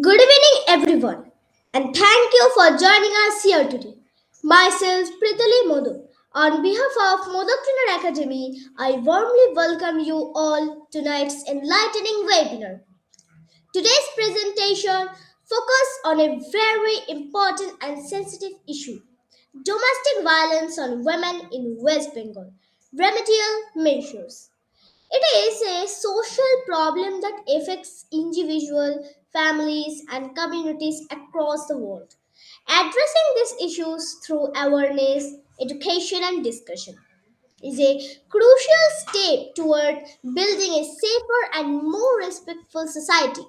Good evening, everyone, and thank you for joining us here today. Myself, Pritili Modak. On behalf of Modak Trainer Academy, I warmly welcome you all to tonight's enlightening webinar. Today's presentation focuses on a very important and sensitive issue: domestic violence on women in West Bengal. Remedial measures. It is a social problem that affects individuals, families, and communities across the world. Addressing these issues through awareness, education, and discussion is a crucial step toward building a safer and more respectful society.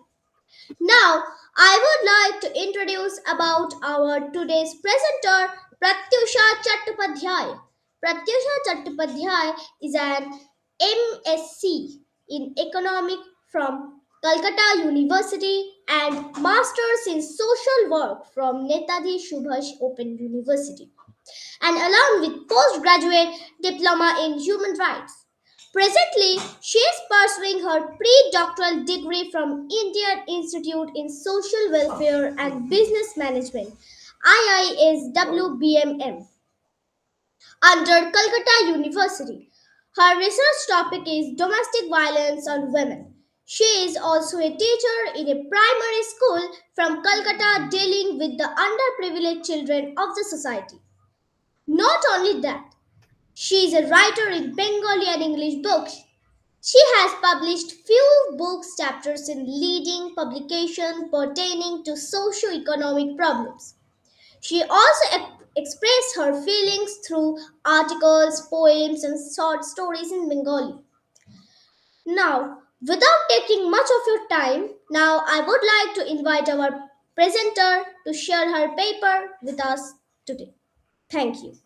Now, I would like to introduce about our today's presenter, Pratyusha Chattopadhyay. Pratyusha Chattopadhyay is an MSc in Economic from Calcutta University and Masters in Social Work from Netaji Subhash Open University, and along with postgraduate diploma in human rights. Presently, she is pursuing her pre-doctoral degree from Indian Institute in Social Welfare and Business Management (IISWBMM) under Calcutta University. Her research topic is domestic violence on women. She is also a teacher in a primary school from Calcutta dealing with the underprivileged children of the society. Not only that, she is a writer in Bengali and English books. She has published few books chapters in leading publications pertaining to socio-economic problems. She also expressed her feelings through articles, poems, and short stories in Bengali. Now, without taking much of your time, now I would like to invite our presenter to share her paper with us today. Thank you.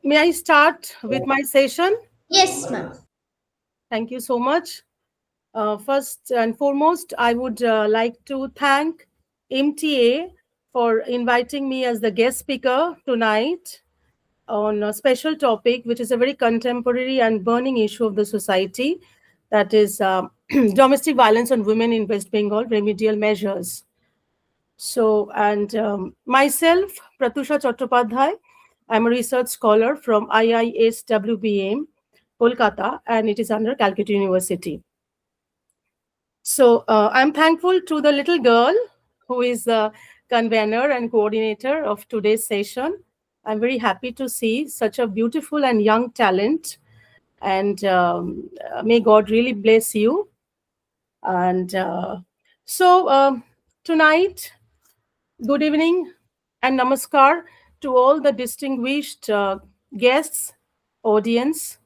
May I start with my session? Yes, ma'am. Thank you so much. First and foremost, I would like to thank MTA for inviting me as the guest speaker tonight on a special topic, which is a very contemporary and burning issue of the society, that is domestic violence on women in West Bengal, remedial measures. Myself, Pratyusha Chattopadhyay, I'm a research scholar from IISWBM, Kolkata, and it is under Calcutta University. I'm thankful to the little girl who is the convener and coordinator of today's session. I'm very happy to see such a beautiful and young talent, and may God really bless you. And tonight, good evening and namaskar to all the distinguished guests, audience,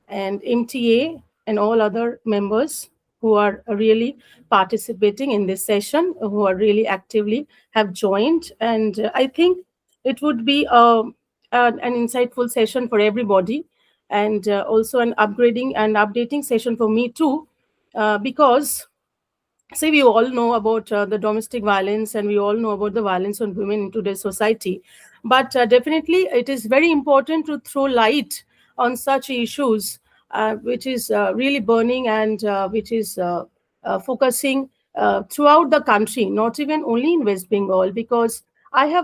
and MTA and all other members who are really participating in this session, who are really actively have joined. And I think it would be an insightful session for everybody, and also an upgrading and updating session for me too, because see, we all know about the domestic violence, and we all know about the violence on women in today's society. But definitely, it is very important to throw light on such issues, which is really burning, and which is focusing throughout the country, not even only in West Bengal, because I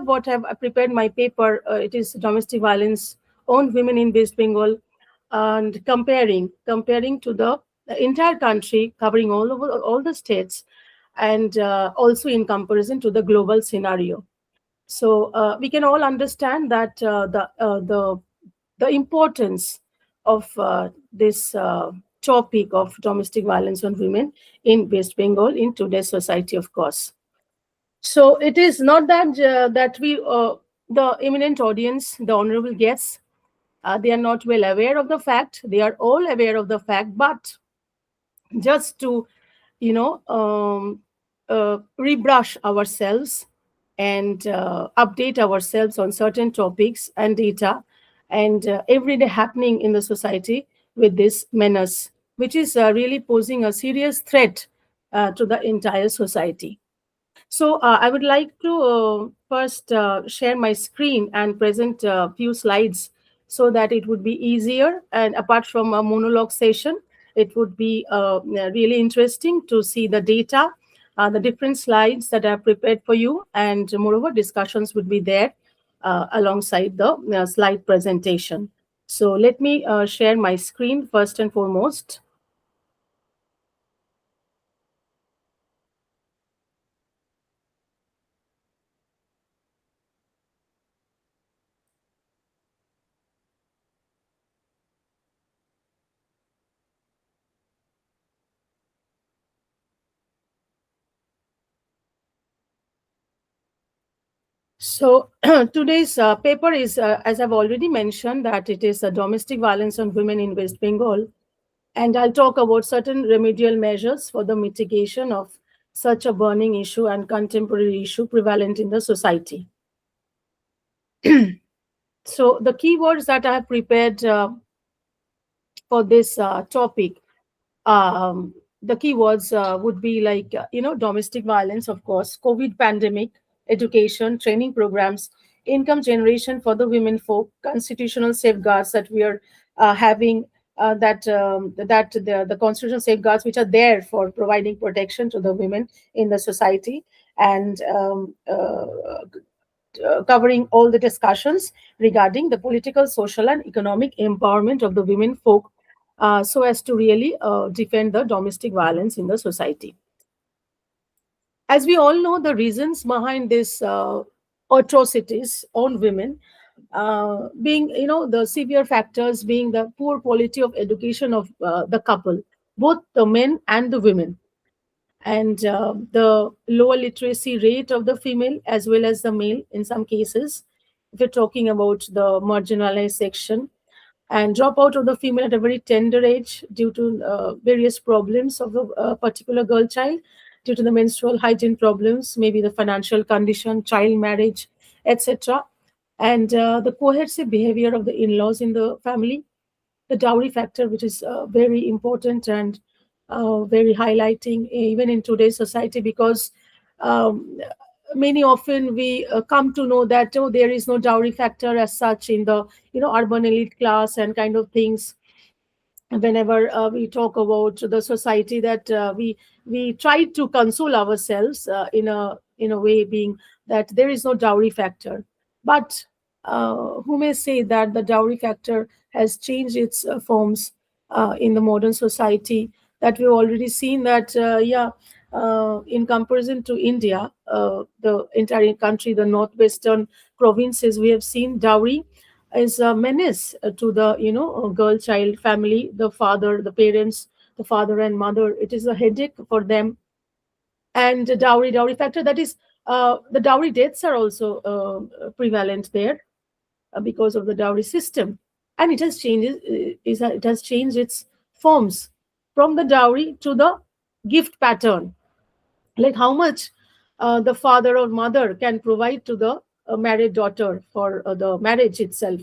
prepared my paper. It is domestic violence on women in West Bengal, and comparing to the entire country, covering all over all the states, and also in comparison to the global scenario. So we can all understand that the importance of this topic of domestic violence on women in West Bengal in today's society, of course. So it is not that the eminent audience, the honorable guests, they are not well aware of the fact. They are all aware of the fact, but just to rebrush ourselves and update ourselves on certain topics and data and everyday happening in the society with this menace, which is really posing a serious threat to the entire society. So I would like to first share my screen and present a few slides so that it would be easier. And apart from a monologue session, it would be really interesting to see the data, the different slides that are prepared for you, and moreover, discussions would be there alongside the slide presentation. So let me share my screen first and foremost. So today's paper is, as I've already mentioned, that it is a domestic violence on women in West Bengal, and I'll talk about certain remedial measures for the mitigation of such a burning issue and contemporary issue prevalent in the society. So the keywords that I have prepared for this topic, um, the keywords would be like domestic violence, of course, COVID pandemic, education, training programs, income generation for the women folk, constitutional safeguards that we are having, the constitutional safeguards which are there for providing protection to the women in the society, and covering all the discussions regarding the political, social, and economic empowerment of the women folk, so as to really defend the domestic violence in the society. As we all know, the reasons behind this atrocities on women, being, the severe factors being the poor quality of education of the couple, both the men and the women, and the lower literacy rate of the female as well as the male in some cases, if you're talking about the marginalized section, and dropout of the female at a very tender age due to various problems of a particular girl child, due to the menstrual hygiene problems, maybe the financial condition, child marriage, etc., and the coercive behavior of the in-laws in the family, the dowry factor, which is very important and very highlighting even in today's society, because um, many often we come to know that, oh, there is no dowry factor as such in the urban elite class and kind of things. Whenever we talk about the society, that we try to console ourselves in a way, being that there is no dowry factor. But who may say that the dowry factor has changed its forms in the modern society, that we've already seen that, in comparison to India, the entire country, the northwestern provinces, we have seen dowry is a menace to the girl child family, the father, the parents, the father and mother. It is a headache for them. And the dowry factor, that is, the dowry deaths are also prevalent there because of the dowry system. And it has changed its forms from the dowry to the gift pattern, like how much the father or mother can provide to the married daughter for the marriage itself.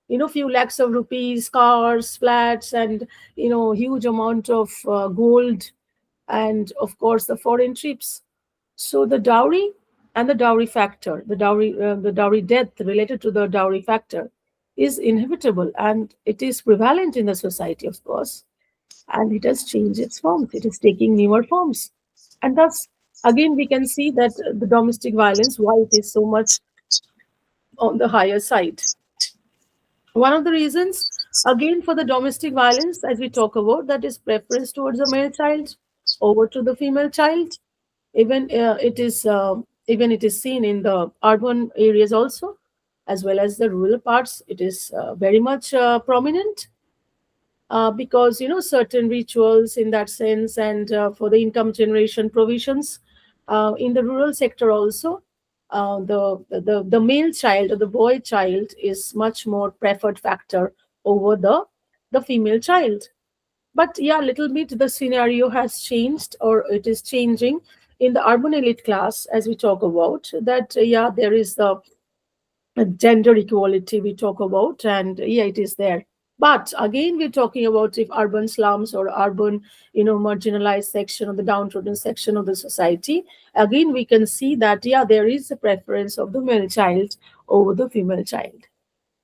Few lakhs of rupees, cars, flats, and huge amount of gold, and of course the foreign trips. So the dowry and the dowry factor, the dowry death related to the dowry factor, is inevitable, and it is prevalent in the society, of course, and it has changed its forms. It is taking newer forms. And thus, again, we can see that the domestic violence, why it is so much on the higher side. One of the reasons, again, for the domestic violence, as we talk about, that is preference towards the male child over to the female child. Even it is seen in the urban areas also, as well as the rural parts. It is very much prominent, because certain rituals in that sense, and for the income generation provisions in the rural sector also, the male child or the boy child is much more preferred factor over the female child. But yeah, little bit the scenario has changed, or it is changing in the urban elite class, as we talk about that. Yeah, there is the gender equality we talk about, and yeah, it is there. But again, we're talking about if urban slums or urban marginalized section or the downtrodden section of the society, again we can see that, yeah, there is a preference of the male child over the female child.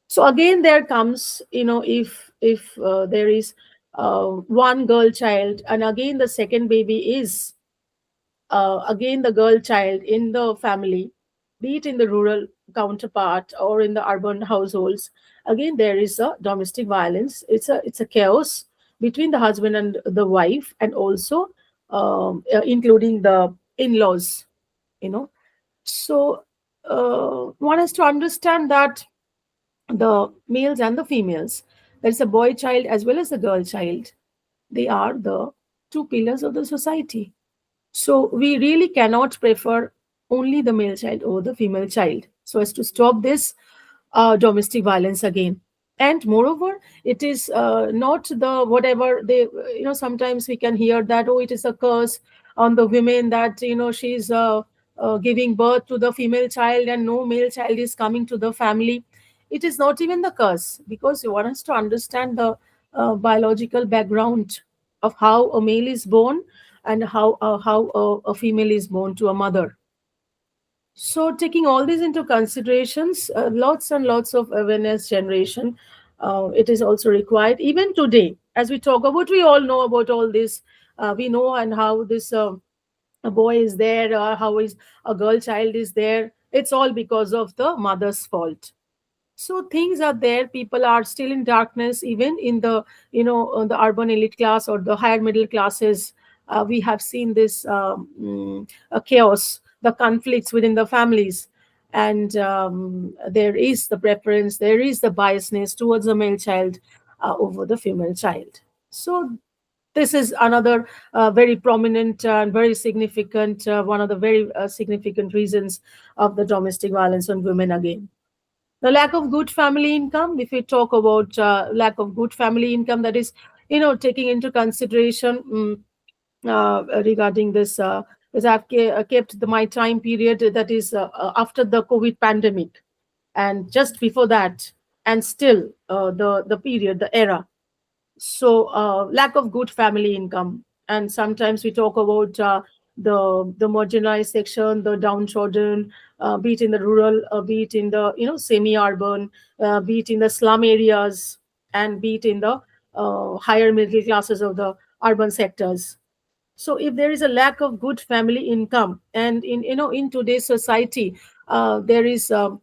So again there comes, if there is one girl child, and again the second baby is again the girl child in the family, be it in the rural counterpart or in the urban households, again there is a domestic violence. It's a chaos between the husband and the wife, and also including the in-laws. You know, so one has to understand that the males and the females, there's a boy child as well as a girl child. They are the two pillars of the society. So we really cannot prefer only the male child over the female child, so as to stop this domestic violence again. And moreover, it is not the whatever they, sometimes we can hear that, oh, it is a curse on the women that, she's giving birth to the female child and no male child is coming to the family. It is not even the curse, because you want us to understand the biological background of how a male is born and how a female is born to a mother. So, taking all these into considerations, lots and lots of awareness generation, it is also required. Even today, as we talk about, we all know about all this. We know and how this a boy is there, or how is a girl child is there. It's all because of the mother's fault. So things are there, people are still in darkness, even in the, the urban elite class or the higher middle classes. We have seen this chaos, the conflicts within the families, and there is the preference, there is the biasness towards the male child over the female child. So this is another very prominent and very significant, one of the very significant reasons of the domestic violence on women again. The lack of good family income, if we talk about lack of good family income, that is, taking into consideration, regarding this, as I've kept my time period, that is after the COVID pandemic, and just before that, and still the period, the era. So lack of good family income, and sometimes we talk about the marginalized section, the downtrodden, be it in the rural, be it in the, semi-urban, be it in the slum areas, and be it in the higher middle classes of the urban sectors. So if there is a lack of good family income, and in today's society, there is a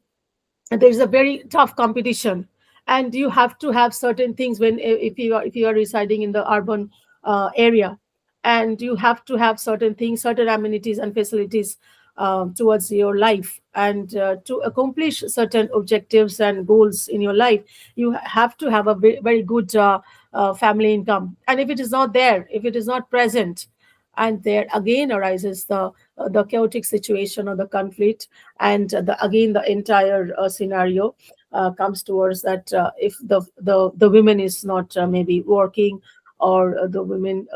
very tough competition, and you have to have certain things when, if you are residing in the urban area, and you have to have certain things, certain amenities and facilities towards your life, and to accomplish certain objectives and goals in your life, you have to have a very, very good family income. And if it is not there, if it is not present, and there again arises the chaotic situation or the conflict, and again the entire scenario comes towards that, if the women is not maybe working, or the women,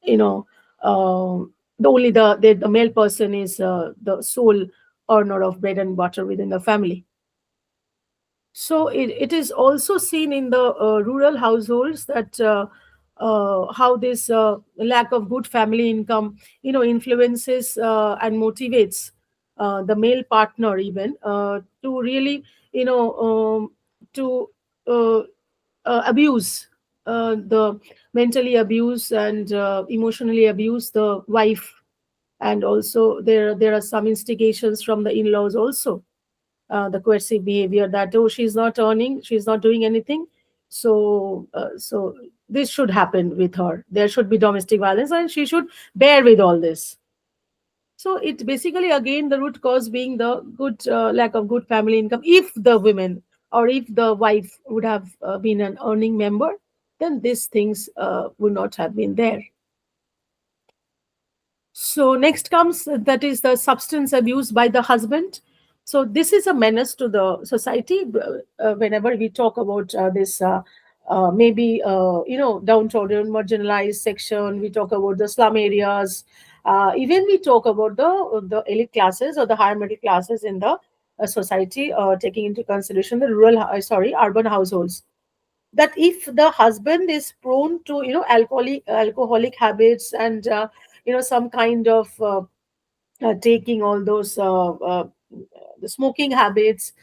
you know the only the male person is the sole earner of bread and butter within the family. So it is also seen in the rural households that how this lack of good family income, influences and motivates the male partner even to really, to uh, abuse, the mentally abuse and emotionally abuse the wife. And also there are some instigations from the in-laws also, the coercive behavior, that, oh, she's not earning, she's not doing anything, so this should happen with her, there should be domestic violence, and she should bear with all this. So it basically, again, the root cause being the good lack of good family income. If the women, or if the wife would have been an earning member, then these things would not have been there. So next comes, that is the substance abuse by the husband. So this is a menace to the society. Whenever we talk about this, maybe downtrodden, marginalized section, we talk about the slum areas. Even we talk about the elite classes or the higher middle classes in the society, taking into consideration the urban households. That if the husband is prone to, alcoholic habits, and some kind of taking all those the smoking habits,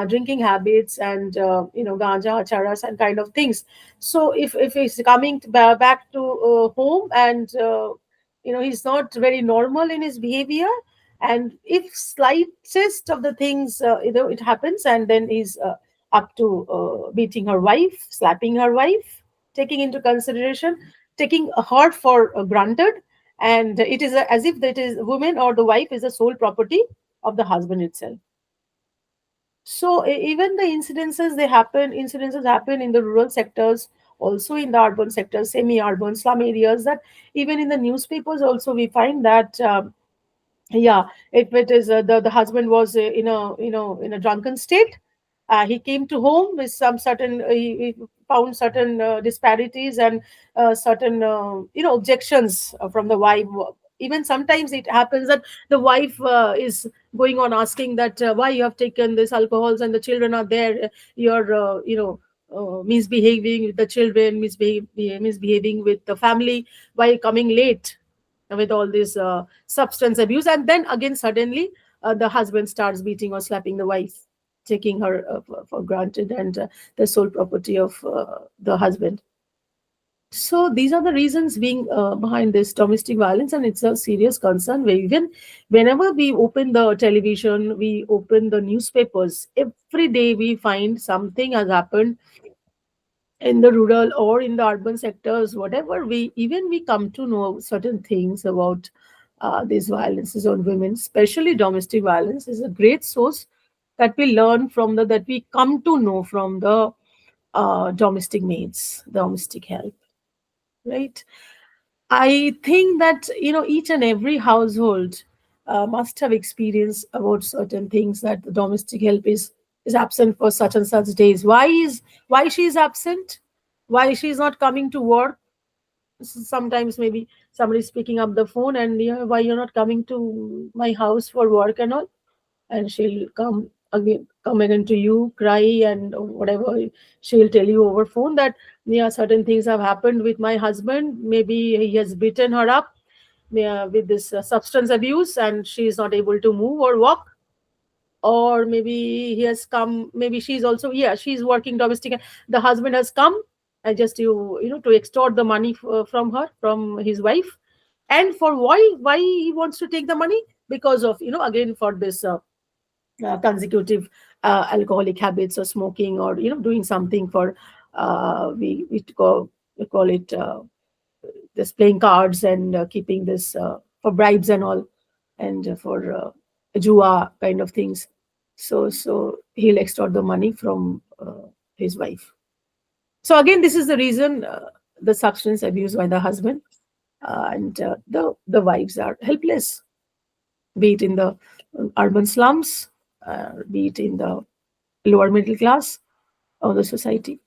drinking habits, and ganja, charas, and kind of things. So if he's coming back to home, and he's not very normal in his behavior, and if slightest of the things it happens, and then he's up to beating her wife, slapping her wife, taking into consideration, taking her for granted, and it is as if that is woman or the wife is the sole property of the husband itself. So even the incidences happen in the rural sectors, also in the urban sectors, semi-urban slum areas. That even in the newspapers also we find that yeah, if it is the husband was in a drunken state, he came to home with some certain he found certain disparities and certain objections from the wife. Even sometimes it happens that the wife is going on asking that why you have taken this alcohols and the children are there, you're misbehaving with the children, misbehaving with the family, why coming late with all this substance abuse. And then again suddenly the husband starts beating or slapping the wife, taking her for granted, and the sole property of the husband. So these are the reasons being behind this domestic violence, and it's a serious concern. Where even whenever we open the television, we open the newspapers, every day we find something has happened in the rural or in the urban sectors, whatever. We come to know certain things about these violences on women, especially domestic violence, is a great source that we learn from that we come to know from the domestic maids, domestic help, right? I think that each and every household must have experience about certain things, that the domestic help is absent for such and such days. Why she is absent? Why she is not coming to work? Sometimes maybe somebody is picking up the phone and, why you're not coming to my house for work and all, and she'll come again to you, cry, and whatever she'll tell you over phone, that yeah, certain things have happened with my husband. Maybe he has beaten her up with this substance abuse, and she is not able to move or walk. Or maybe he has come, maybe she's also, yeah, she's working domestic, the husband has come and just to extort the money from her, from his wife. And for why he wants to take the money? Because of, again, for this consecutive alcoholic habits, or smoking, or doing something for we call it this playing cards, and keeping this for bribes and all, and for jua kind of things. So he'll extort the money from his wife. So again, this is the reason, the substance abuse by the husband, and the wives are helpless, be it in the urban slums, be it in the lower middle class of the society,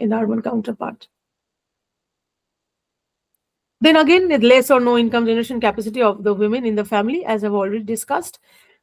in urban counterpart. Then again, with less or no income generation capacity of the women in the family, as I've already discussed,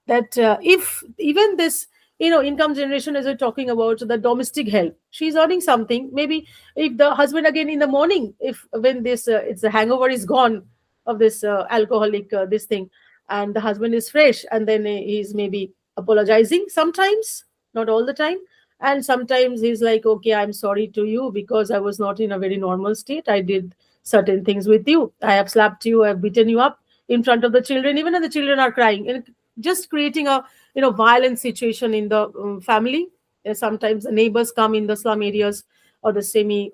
that if even this, income generation, as we're talking about, the domestic help, she's earning something. Maybe if the husband again in the morning, if when this it's the hangover is gone of this alcoholic this thing, and the husband is fresh, and then he's maybe apologizing sometimes, not all the time. And sometimes he's like, okay, I'm sorry to you because I was not in a very normal state. I did certain things with you. I have slapped you, I have beaten you up in front of the children, even if the children are crying, and just creating a violent situation in the family. Sometimes the neighbors come in the slum areas, or the semi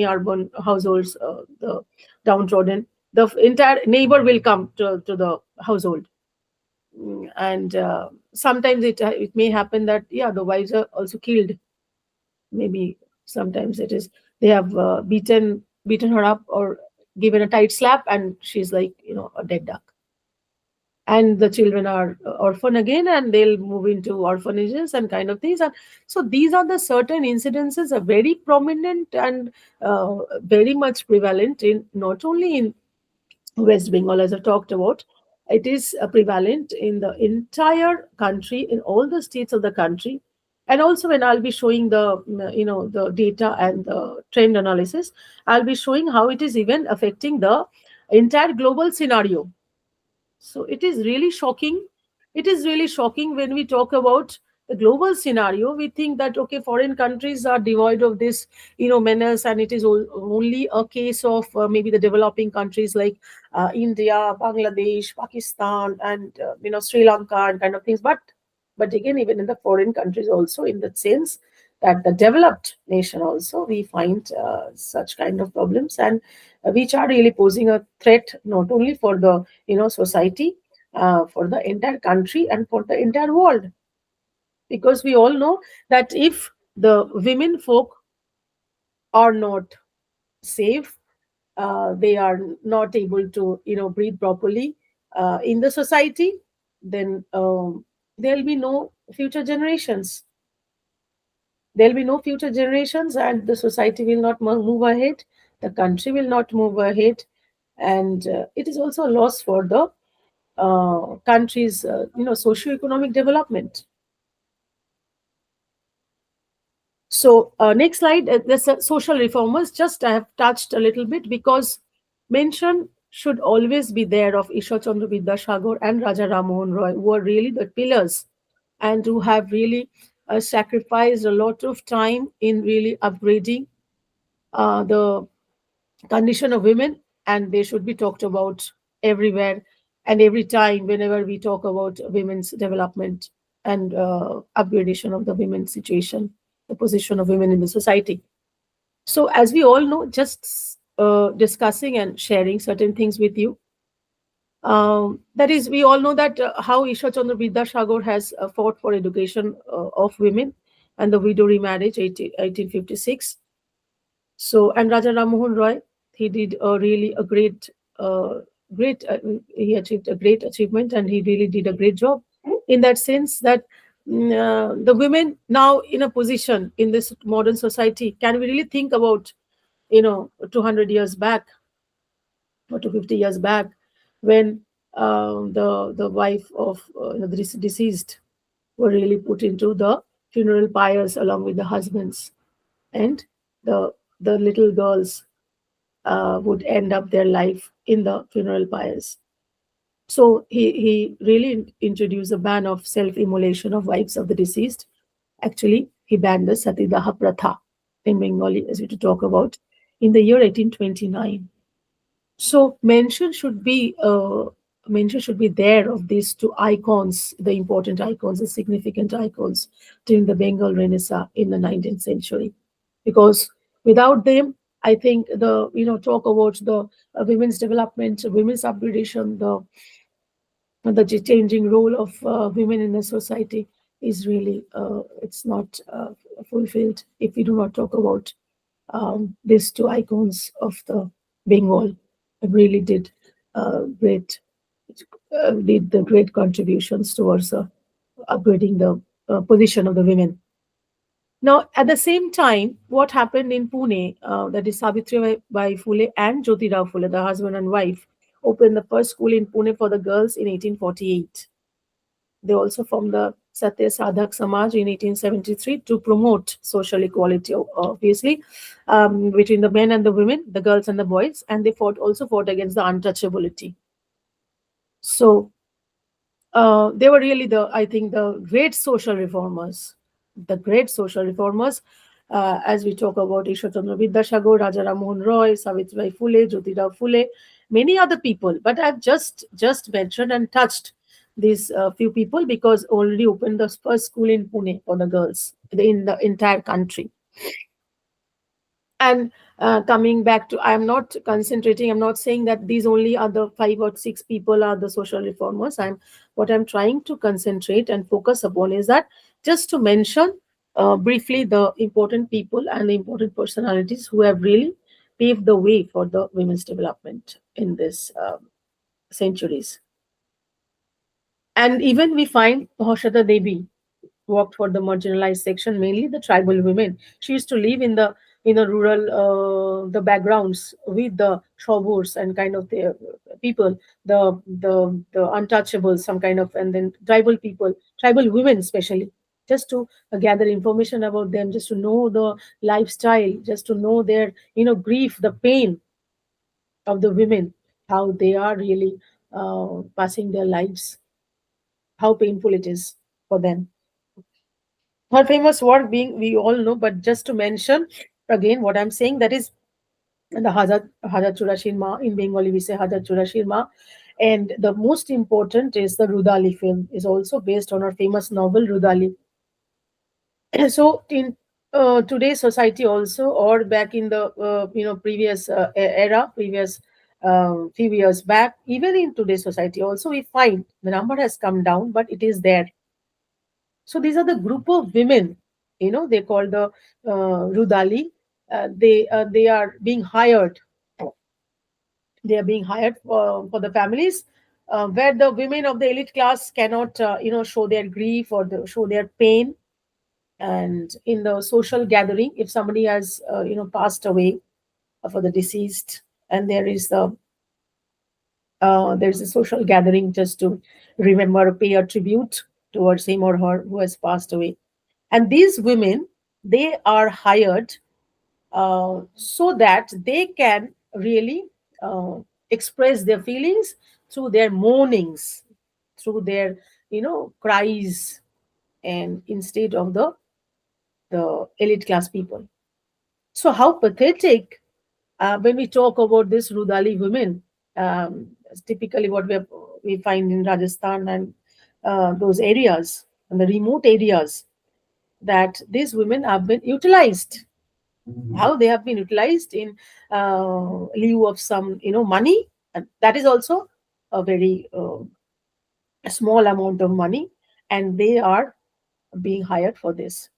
urban households, the downtrodden. The entire neighbor will come to the household. And sometimes it may happen that, yeah, the wives are also killed. Maybe sometimes it is they have beaten her up, or given a tight slap, and she's like, a dead duck. And the children are orphan again, and they'll move into orphanages and kind of things. And so these are the certain incidences are very prominent, and very much prevalent, in not only in West Bengal, as I talked about. It is prevalent in the entire country, in all the states of the country. And also, when I'll be showing the data and the trend analysis, I'll be showing how it is even affecting the entire global scenario. So it is really shocking. It is really shocking when we talk about the global scenario, we think that okay, foreign countries are devoid of this, menace, and it is only a case of maybe the developing countries like India, Bangladesh, Pakistan, and Sri Lanka and kind of things. But again, even in the foreign countries also, in the sense that the developed nation also, we find such kind of problems, and which are really posing a threat not only for the society, for the entire country and for the entire world, because we all know that if the women folk are not safe, they are not able to breathe properly in the society, then there'll be no future generations. There'll be no future generations, and the society will not move ahead, the country will not move ahead, and it is also a loss for the country's socio-economic development. So, next slide, the social reformers. Just I have touched a little bit because mention should always be there of Ishwar Chandra Vidyasagar and Raja Ram Mohan Roy, who are really the pillars and who have really sacrificed a lot of time in really upgrading the condition of women, and they should be talked about everywhere and every time whenever we talk about women's development and upgradation of the women's situation, the position of women in the society. So, as we all know, just discussing and sharing certain things with you. That is, we all know that how Ishwar Chandra Vidyasagar has fought for education of women and the widow remarriage, 1856. So, and Raja Ram Mohan Roy, he did a really a great, great. He achieved a great achievement, and he really did a great job in that sense that the women now in a position in this modern society. Can we really think about 200 years back or 250 years back when the wife of the deceased were really put into the funeral pyres along with the husbands, and the little girls would end up their life in the funeral pyres. So he really introduced a ban of self-immolation of wives of the deceased. Actually, he banned the Satidaha Pratha in Bengali, as we to talk about, in the year 1829. So mention should be there of these two icons, the important icons, the significant icons during the Bengal Renaissance in the 19th century, because without them, I think the talk about the women's development, women's upgradation, the changing role of women in the society is really it's not fulfilled if we do not talk about these two icons of the Bengal really did the great contributions towards upgrading the position of the women. Now, at the same time, what happened in Pune, that is Savitri Bai Phule and Jyoti Rao Phule, the husband and wife, opened the first school in Pune for the girls in 1848. They also formed the Satya Sadhak Samaj in 1873 to promote social equality, obviously, between the men and the women, the girls and the boys, and they also fought against the untouchability. So they were really I think, the great social reformers. The great social reformers, as we talk about Ishwar Chandra Vidyasagar, Raja Ram Mohan Roy, Savitribai Phule, Jyotirao Phule, many other people. But I've just mentioned and touched these few people because already opened the first school in Pune for the girls in the entire country. And coming back to, I'm not concentrating, I'm not saying that these only are the 5 or 6 people are the social reformers. What I'm trying to concentrate and focus upon is that just to mention briefly the important people and the important personalities who have really paved the way for the women's development in this centuries. And even we find Hoshata Devi worked for the marginalized section, mainly the tribal women. She used to live in the rural the backgrounds with the shoburs and kind of the people, the untouchables, some kind of, and then tribal people, tribal women especially, just to gather information about them, just to know the lifestyle, just to know their grief, the pain of the women, how they are really passing their lives, how painful it is for them. Her famous work being, we all know, but just to mention again what I'm saying, that is the Hajar Churashir Ma. In Bengali, we say Hajar Churashir Ma. And the most important is the Rudali film, is also based on her famous novel Rudali. So in today's society also, or back in the previous era, previous few years back, even in today's society also, we find the number has come down, but it is there. So these are the group of women, they call the Rudali. They are being hired. They are being hired for the families, where the women of the elite class cannot show their grief or show their pain. And in the social gathering, if somebody has passed away, for the deceased, and there is a social gathering just to remember, pay a tribute towards him or her who has passed away. And these women, they are hired so that they can really uh, express their feelings through their moanings, through their cries, and instead of the elite class people. So how pathetic when we talk about this Rudali women. Typically, what we find in Rajasthan and those areas, and the remote areas, that these women have been utilized. How they have been utilized in lieu of some money, and that is also a very small amount of money, and they are being hired for this.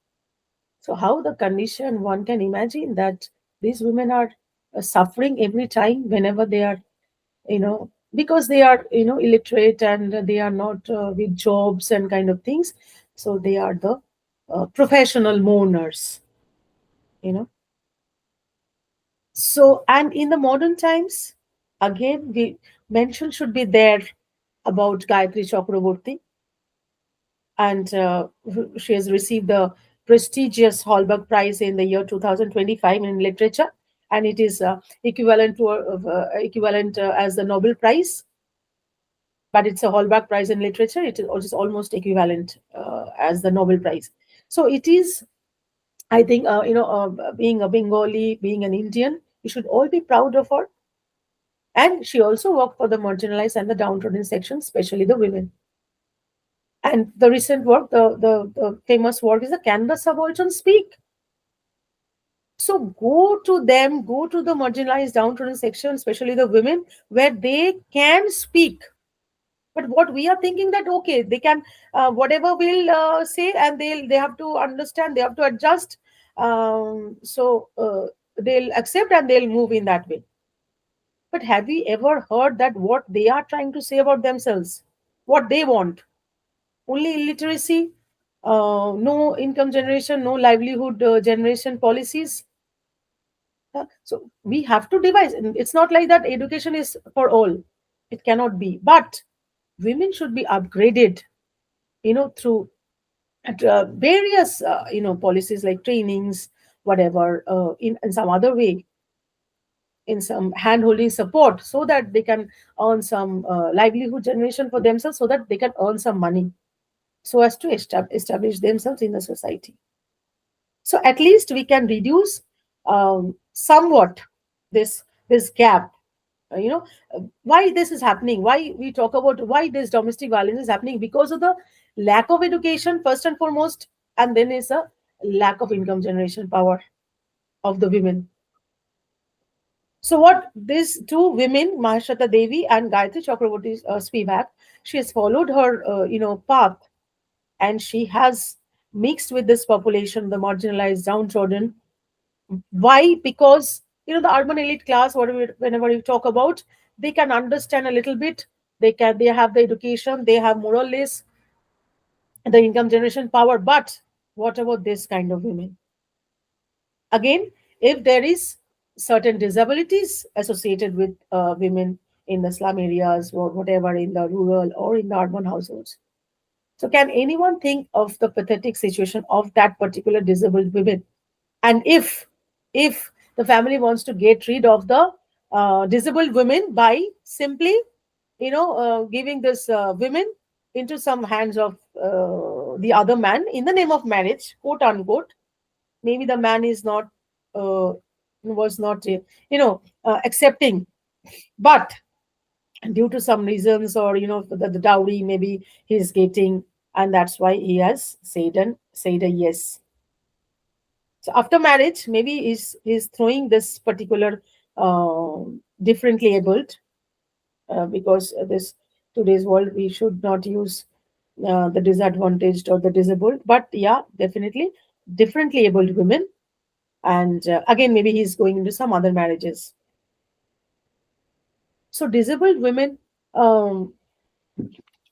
So how the condition, one can imagine that these women are suffering every time whenever they are, because they are, illiterate, and they are not with jobs and kind of things. So they are the professional mourners, you know. So, and in the modern times, again, we mention should be there about Gayatri Chakraborty, and she has received the prestigious Hallberg Prize in the year 2025 in literature, and it is equivalent to equivalent as the Nobel Prize, but it's a Hallberg Prize in literature. It is also almost equivalent as the Nobel Prize. So it is, I think, being a Bengali, being an Indian, you should all be proud of her. And she also worked for the marginalized and the downtrodden sections, especially the women. And the recent work, the famous work is the Can the Subaltern Speak? So go to them, go to the marginalized downtrodden section, especially the women, where they can speak. But what we are thinking that okay, they can whatever we'll say, and they have to understand, they have to adjust. So they'll accept and they'll move in that way. But have we ever heard that what they are trying to say about themselves, what they want? Only illiteracy, no income generation, no livelihood generation policies. So we have to devise. And it's not like that education is for all. It cannot be. But women should be upgraded, through various, policies like trainings, whatever, in some other way, in some hand-holding support, so that they can earn some livelihood generation for themselves, so that they can earn some money, so as to establish themselves in the society. So at least we can reduce somewhat this gap. Why this is happening? Why we talk about why this domestic violence is happening? Because of the lack of education, first and foremost, and then is a lack of income generation power of the women. So what these two women, Mahashata Devi and Gayatri Chakraborty Spivak, she has followed her path, and she has mixed with this population, the marginalized, downtrodden. Why? Because the urban elite class, whenever you talk about, they can understand a little bit. They have the education, they have more or less the income generation power. But what about this kind of women? Again, if there is certain disabilities associated with women in the slum areas, or whatever, in the rural or in the urban households, so can anyone think of the pathetic situation of that particular disabled women? And if the family wants to get rid of the disabled women by simply giving this women into some hands of the other man in the name of marriage, quote unquote. Maybe the man is not, uh, was not, accepting, but due to some reasons, or the dowry maybe he's getting, and that's why he has said a yes. So after marriage, maybe he's throwing this particular uh, differently abled, because this today's world we should not use the disadvantaged or the disabled, but yeah, definitely differently abled women. And again, maybe he's going into some other marriages. So disabled women, um,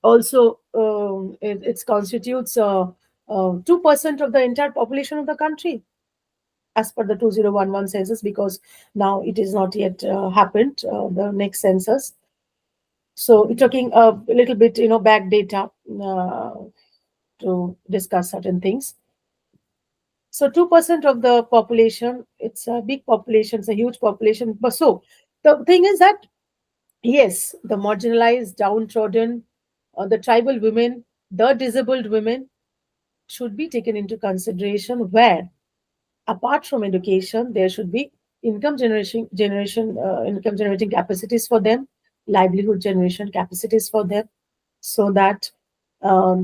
also, it constitutes 2% of the entire population of the country, as per the 2011 census, because now it is not yet happened, the next census. So we're talking a little bit, back data, to discuss certain things. So 2% of the population, it's a big population, it's a huge population. But so the thing is that, yes, the marginalized, downtrodden, the tribal women, the disabled women should be taken into consideration, where apart from education there should be income generating capacities for them, livelihood generation capacities for them, so that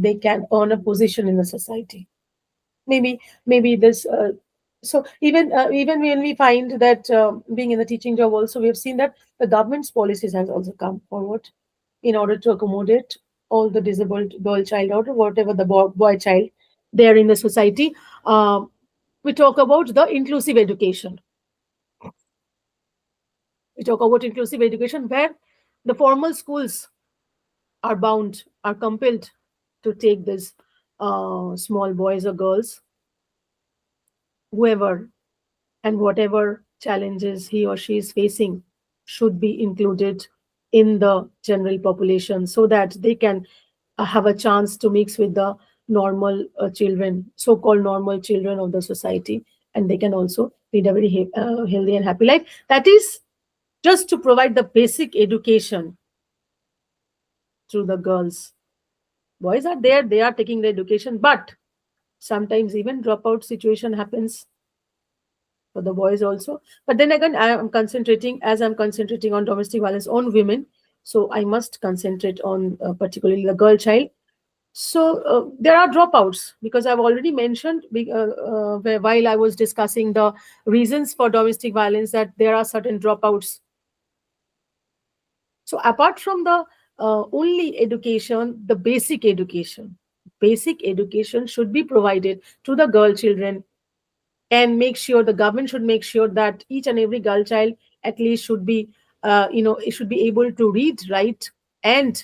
they can earn a position in the society. Maybe this so even when we find that, being in the teaching job also, we have seen that the government's policies has also come forward in order to accommodate all the disabled girl child or whatever the boy child there in the society. We talk about the inclusive education. We talk about inclusive education, where the formal schools are compelled to take this small boys or girls, whoever and whatever challenges he or she is facing, should be included in the general population, so that they can have a chance to mix with the normal children, so-called normal children of the society, and they can also lead a very healthy and happy life. That is just to provide the basic education to the girls. Boys are there, they are taking the education, but sometimes even dropout situation happens for the boys also. But then again, I'm concentrating on domestic violence on women, so I must concentrate on particularly the girl child. So there are dropouts, because I've already mentioned, while I was discussing the reasons for domestic violence, that there are certain dropouts. So apart from the only education, the basic education should be provided to the girl children, and make sure the government should make sure that each and every girl child at least should be, it should be able to read, write, and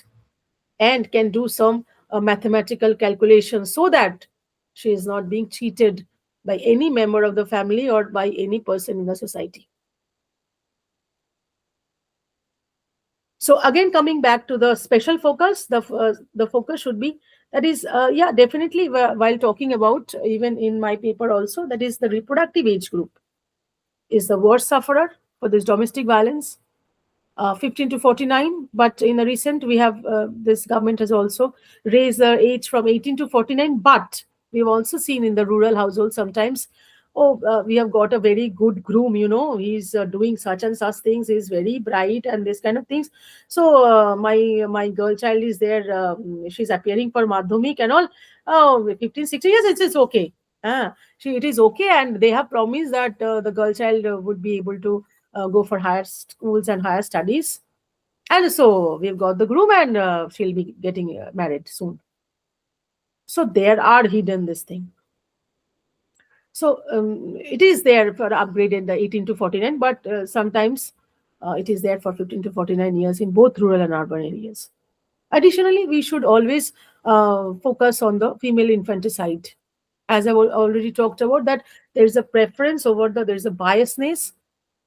can do some mathematical calculation, so that she is not being cheated by any member of the family or by any person in the society. So again, coming back to the special focus, the focus should be, that is, yeah, definitely, while talking about, even in my paper also, that is the reproductive age group is the worst sufferer for this domestic violence, 15 to 49. But in the recent, we have, this government has also raised the age from 18 to 49. But we've also seen in the rural households sometimes, oh, we have got a very good groom, he's doing such and such things, he's very bright, and this kind of things. So my girl child is there, she's appearing for madhyamik and all. Oh, 15, 16 years, it's okay. It is okay, and they have promised that the girl child would be able to go for higher schools and higher studies. And so we've got the groom, and she'll be getting married soon. So there are hidden this thing. So it is there for upgraded the 18 to 49, but sometimes it is there for 15 to 49 years in both rural and urban areas. Additionally, we should always focus on the female infanticide. As I've already talked about, that there's a preference over there's a biasness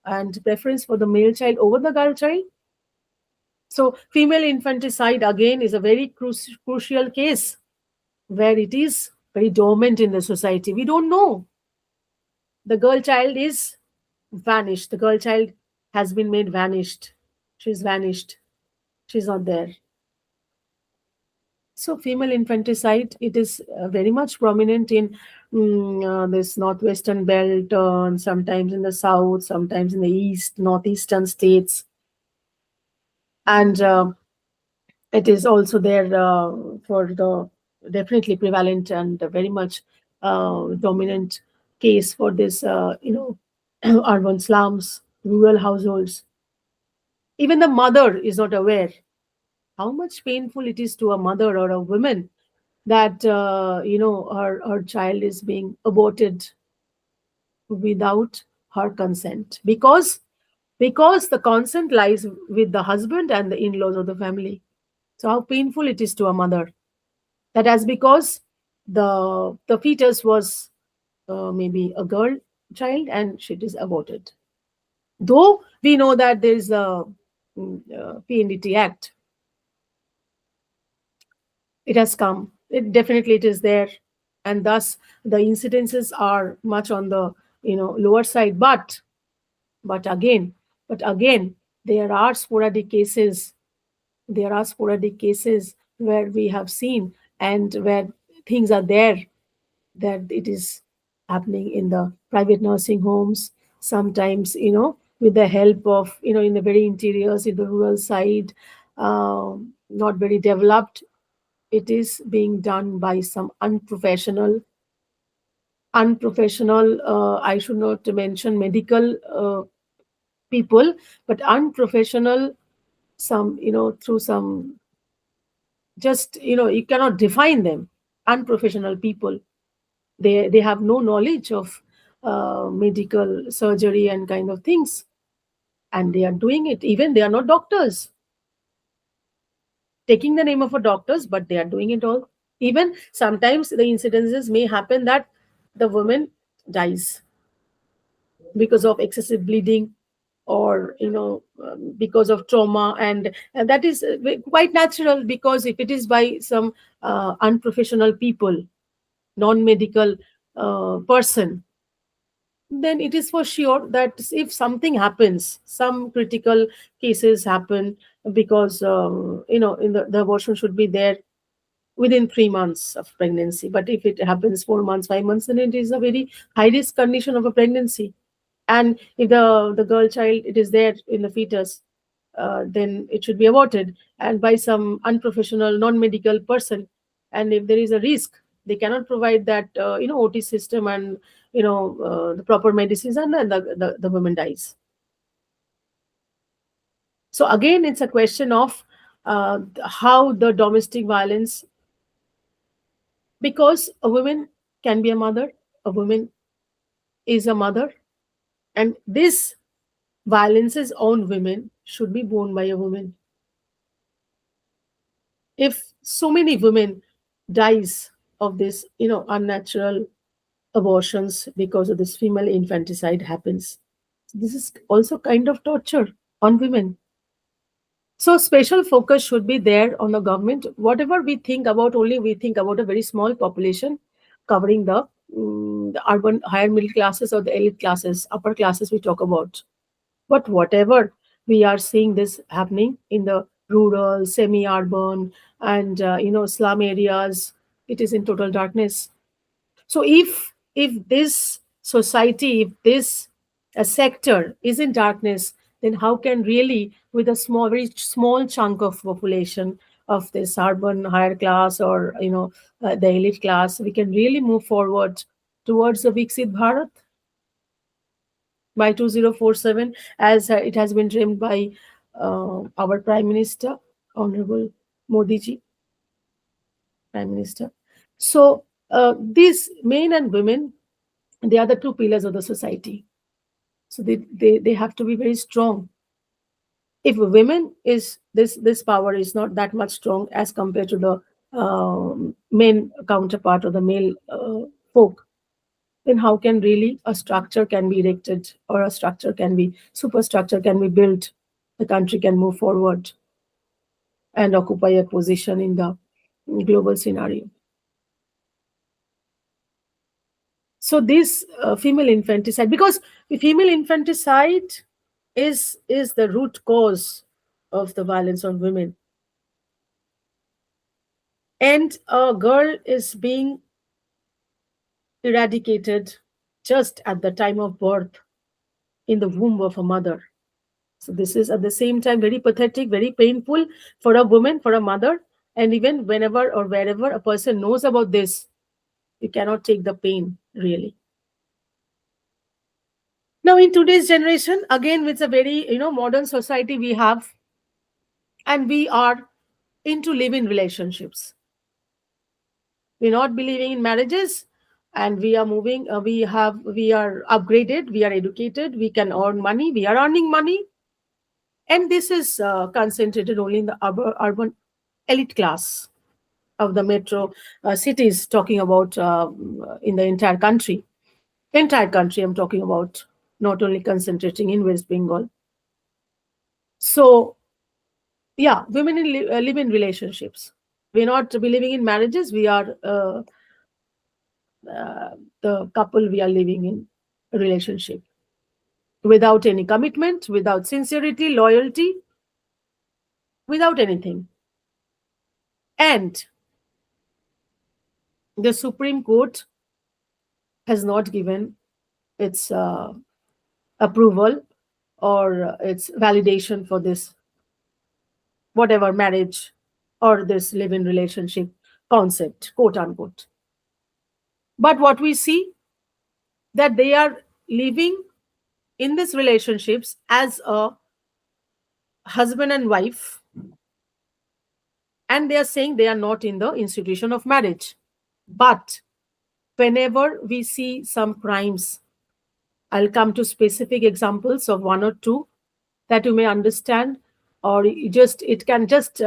and preference for the male child over the girl child. So female infanticide again is a very crucial case, where it is very dormant in the society. We don't know. The girl child is vanished. The girl child has been made vanished. She's vanished. She's not there. So female infanticide, it is very much prominent in this northwestern belt, sometimes in the south, sometimes in the east, northeastern states, and it is also there for the definitely prevalent and very much dominant case for this, urban slums, rural households. Even the mother is not aware how much painful it is to a mother or a woman that her child is being aborted without her consent, because the consent lies with the husband and the in-laws of the family. So how painful it is to a mother, that as because the fetus was maybe a girl child and she is aborted, though we know that there is a PNDT act. It has come, it definitely it is there, and thus the incidences are much on the lower side, but again there are sporadic cases, where we have seen, and where things are there, that it is happening in the private nursing homes, sometimes with the help of in the very interiors, in the rural side, not very developed. It is being done by some unprofessional, I should not mention medical people, but unprofessional, some through some, just you cannot define them, unprofessional people. They have no knowledge of medical surgery and kind of things, and they are doing it. Even they are not doctors, taking the name of a doctors, but they are doing it all. Even sometimes the incidences may happen that the woman dies because of excessive bleeding, or because of trauma, and that is quite natural, because if it is by some unprofessional people, non-medical person, then it is for sure that if something happens, some critical cases happen, because in the abortion should be there within 3 months of pregnancy. But if it happens 4 months, 5 months, then it is a very high risk condition of a pregnancy. And if the girl child, it is there in the fetus, then it should be aborted, and by some unprofessional non-medical person. And if there is a risk, they cannot provide that OT system, and the proper medicines, and then the woman dies. So again, it's a question of how the domestic violence, because a woman can be a mother, a woman is a mother, and this violences on women should be borne by a woman. If so many women dies of this unnatural abortions, because of this female infanticide happens, this is also kind of torture on women. So special focus should be there on the government. Whatever we think about, only we think about a very small population, covering the urban higher middle classes, or the elite classes, upper classes we talk about. But whatever we are seeing this happening in the rural, semi-urban, and slum areas, it is in total darkness. So if this society, if this sector is in darkness, then how can really, with a small, very small chunk of population of this urban higher class, or the elite class, we can really move forward towards a Viksit Bharat by 2047, as it has been dreamed by our Prime Minister, Honorable Modi ji, Prime Minister. So these men and women, they are the two pillars of the society. So they have to be very strong. If women is this power is not that much strong as compared to the men counterpart, or the male folk, then how can really a structure can be erected, or a structure can be superstructure can be built, the country can move forward and occupy a position in the global scenario. So this female infanticide, because the female infanticide is the root cause of the violence on women. And a girl is being eradicated just at the time of birth in the womb of a mother. So this is at the same time very pathetic, very painful for a woman, for a mother, and even whenever or wherever a person knows about this, you cannot take the pain really. Now in today's generation, again with a very modern society we have, and we are into live-in relationships. We're not believing in marriages, and we are moving. We are upgraded. We are educated. We can earn money. We are earning money, and this is concentrated only in the urban elite class of the metro cities. Talking about in the entire country. I'm talking about, not only concentrating in West Bengal. So yeah, women in live in relationships. We're not believing in marriages. We are the couple, we are living in a relationship without any commitment, without sincerity, loyalty, without anything. And the Supreme Court has not given its approval or its validation for this, whatever marriage or this live in relationship concept, quote unquote. But what we see, that they are living in these relationships as a husband and wife, and they are saying they are not in the institution of marriage. But whenever we see some crimes, I'll come to specific examples of one or two that you may understand, or it can just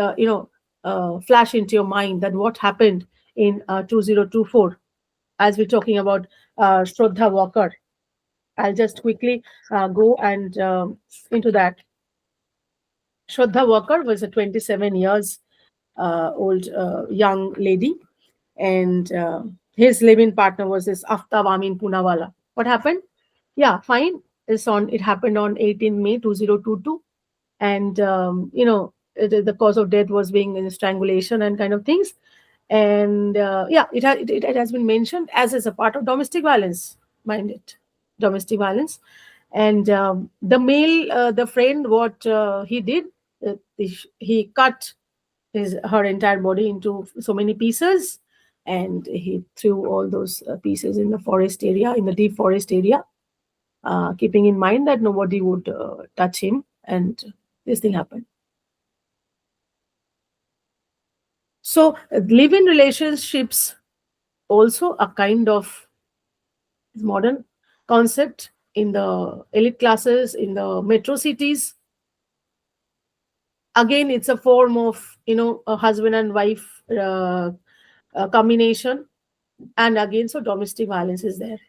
flash into your mind that what happened in 2024, as we're talking about Shraddha Walker. I'll just quickly go and into that. Shraddha Walker was a 27 years old young lady, and his living partner was this Aftab Amin Punawala. What happened? Yeah, fine. It happened on 18 May 2022, and the cause of death was being in strangulation and kind of things. And yeah, it has been mentioned as a part of domestic violence. Mind it, domestic violence. And the male, the friend, what he did, he cut her entire body into so many pieces, and he threw all those pieces in the forest area, in the deep forest area, keeping in mind that nobody would touch him, and this thing happened. So live-in relationships also a kind of modern concept in the elite classes, in the metro cities. Again, it's a form of a husband and wife combination, and again, so domestic violence is there.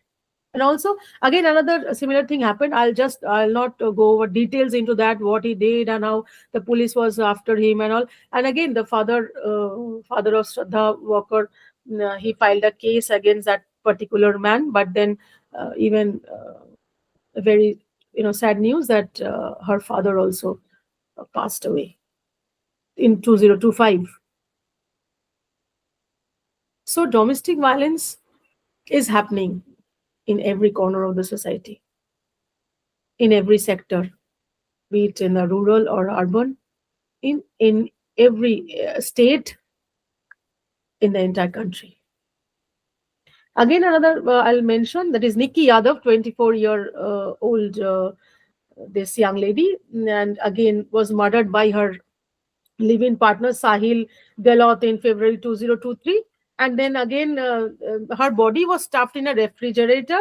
And also, again, another similar thing happened. I'll not go over details into that, what he did and how the police was after him and all. And again, the father of Shraddha Walker, he filed a case against that particular man. But then, even a very sad news that her father also passed away in 2025. So domestic violence is happening in every corner of the society, in every sector, be it in the rural or urban, in every state in the entire country. Again, another I'll mention, that is Nikki Yadav, 24-year-old this young lady, and again was murdered by her live-in partner Sahil Galot in February 2023. And then again, her body was stuffed in a refrigerator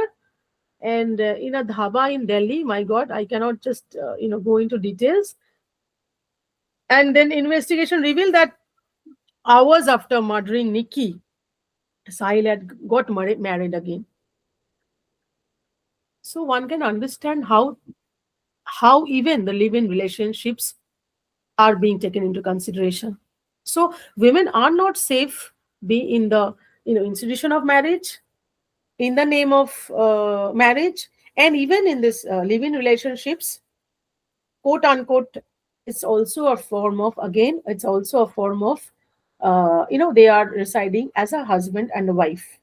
and in a dhaba in Delhi. My God, I cannot just go into details. And then investigation revealed that hours after murdering Nikki, Sahil had got married again. So one can understand how even the live-in relationships are being taken into consideration. So women are not safe be in the institution of marriage, in the name of marriage, and even in this live-in relationships, quote unquote. It's also a form of, again, it's also a form of they are residing as a husband and a wife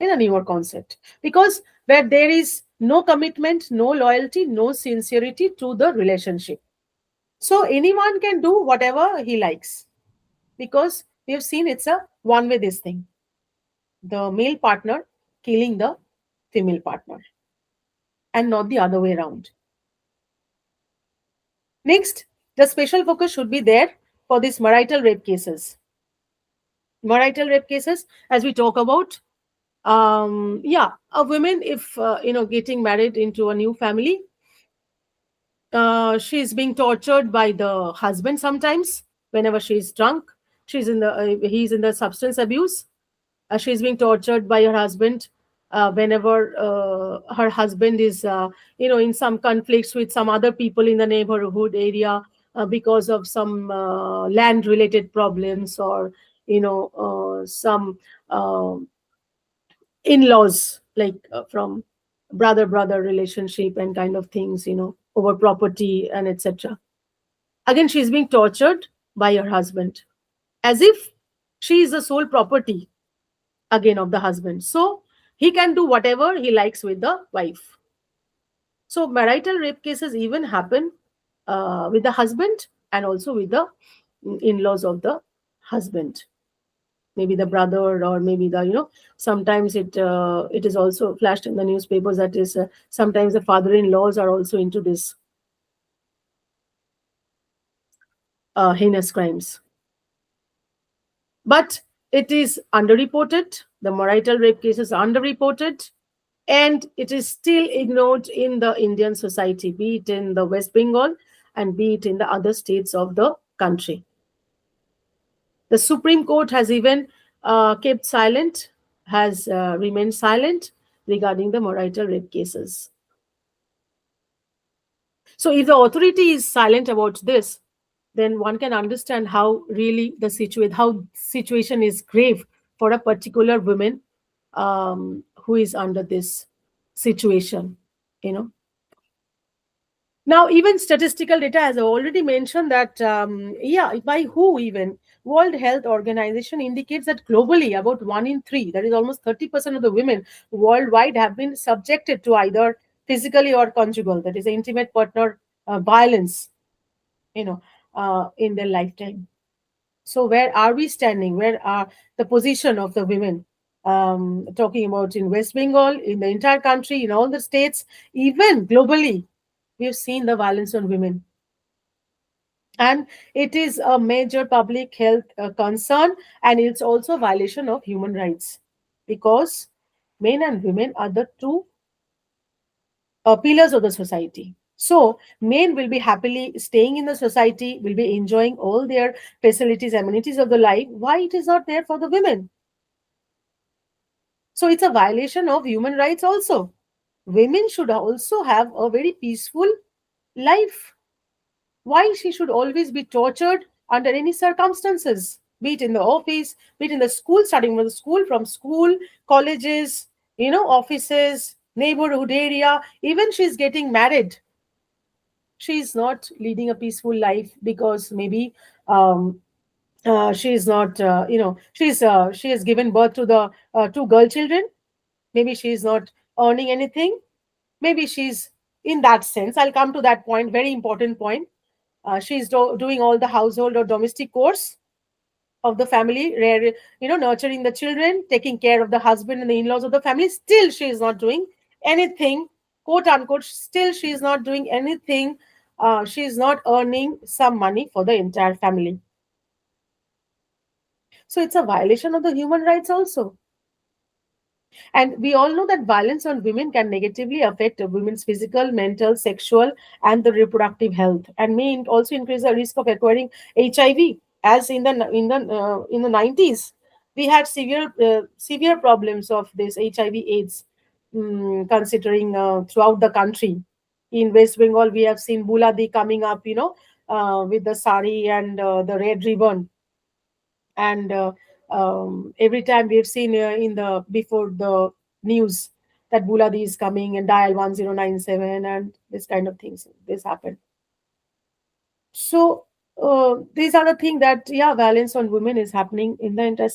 in a newer concept, because where there is no commitment, no loyalty, no sincerity to the relationship. So anyone can do whatever he likes, because we have seen it's a one way this thing, the male partner killing the female partner, and not the other way around. Next, the special focus should be there for these marital rape cases. Marital rape cases, as we talk about, yeah, a woman, if getting married into a new family, she's being tortured by the husband sometimes. Whenever she's drunk, he's in the substance abuse. She's being tortured by her husband whenever her husband is in some conflicts with some other people in the neighborhood area, because of some land related problems, or some uh, in-laws, like from brother relationship and kind of things, over property and etc. Again, she's being tortured by her husband, as if she is the sole property again of the husband, so he can do whatever he likes with the wife. So marital rape cases even happen with the husband, and also with the in-laws of the husband, maybe the brother, or maybe the sometimes it is also flashed in the newspapers, that is sometimes the father-in-laws are also into this heinous crimes. But it is underreported. The marital rape cases are underreported, and it is still ignored in the Indian society, be it in the West Bengal and be it in the other states of the country. The Supreme Court has even kept silent, has remained silent regarding the marital rape cases. So, if the authority is silent about this, then one can understand how really how situation is grave for a particular woman who is under this situation. You know. Now, even statistical data, as I already mentioned, that yeah, by who even World Health Organization indicates that globally, about 1 in 3, that is almost 30% of the women worldwide, have been subjected to either physically or conjugal, that is intimate partner violence, you know, in their lifetime. So, where are we standing? Where are the position of the women? Talking about in West Bengal, in the entire country, in all the states, even globally, we've seen the violence on women. And it is a major public health concern, and it's also a violation of human rights, because men and women are the two pillars of the society. So, men will be happily staying in the society, will be enjoying all their facilities, amenities of the life. Why it is not there for the women? So, it's a violation of human rights also. Women should also have a very peaceful life. Why she should always be tortured under any circumstances, be it in the office, be it in the school, starting from school, colleges, offices, neighborhood area, even she's getting married. She's not leading a peaceful life, because maybe she is not, she has given birth to the two girl children. Maybe she is not earning anything. Maybe she's, in that sense, I'll come to that point, very important point. She's doing all the household or domestic chores of the family, nurturing the children, taking care of the husband and the in-laws of the family. Still, she is not doing anything, quote unquote. Still, she is not doing anything. She is not earning some money for the entire family. So it's a violation of the human rights also. And we all know that violence on women can negatively affect a women's physical, mental, sexual, and the reproductive health, and may also increase the risk of acquiring HIV. As in the 90s, we had severe problems of this HIV/AIDS, considering throughout the country. In West Bengal, we have seen Buladi coming up, with the sari and the red ribbon, and every time we've seen in the before the news that Buladi is coming and dial 1097 and this kind of things, this happened. So These are the things that, yeah, violence on women is happening in the entire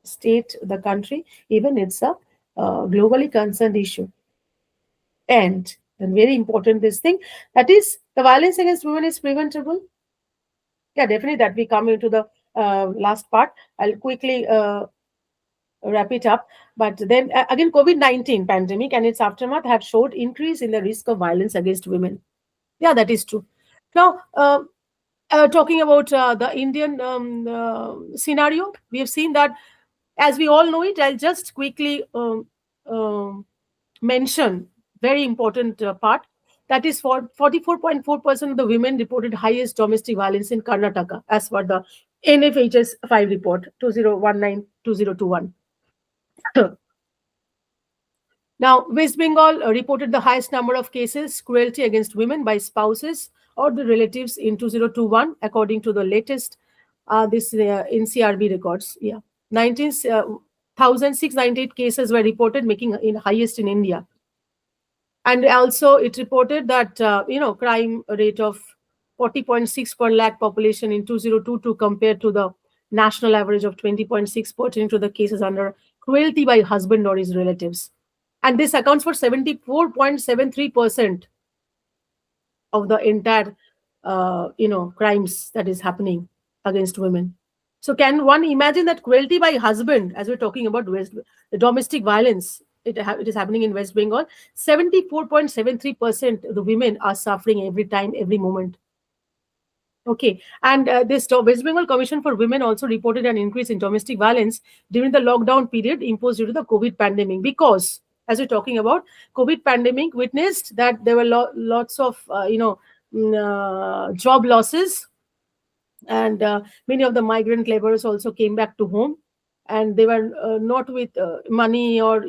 state, the country. Even it's a globally concerned issue. And very important, this thing, that is, the violence against women is preventable. Yeah, definitely, that we come into the last part. I'll quickly wrap it up. But then again, COVID-19 pandemic and its aftermath have showed increase in the risk of violence against women. Yeah, that is true. Now, talking about the Indian scenario, we have seen that, as we all know it. I'll just quickly mention very important part. That is, for 44.4% of the women reported highest domestic violence in Karnataka, as per the NFHS 5 report 2019-2021. Now, West Bengal reported the highest number of cases cruelty against women by spouses or the relatives in 2021, according to the latest this NCRB records. Yeah, 19,698 cases were reported, making in highest in India. And also, it reported that crime rate of 40.6 per lakh population in 2022, compared to the national average of 20.6 pertaining to the cases under cruelty by husband or his relatives. And this accounts for 74.73% of the entire crimes that is happening against women. So can one imagine that cruelty by husband, as we're talking about the domestic violence, it is happening in West Bengal. 74.73% of the women are suffering every time, every moment. Okay, and this West Bengal Commission for Women also reported an increase in domestic violence during the lockdown period imposed due to the COVID pandemic. Because, as we're talking about, COVID pandemic witnessed that there were lots of job losses, and many of the migrant laborers also came back to home, and they were not with money, or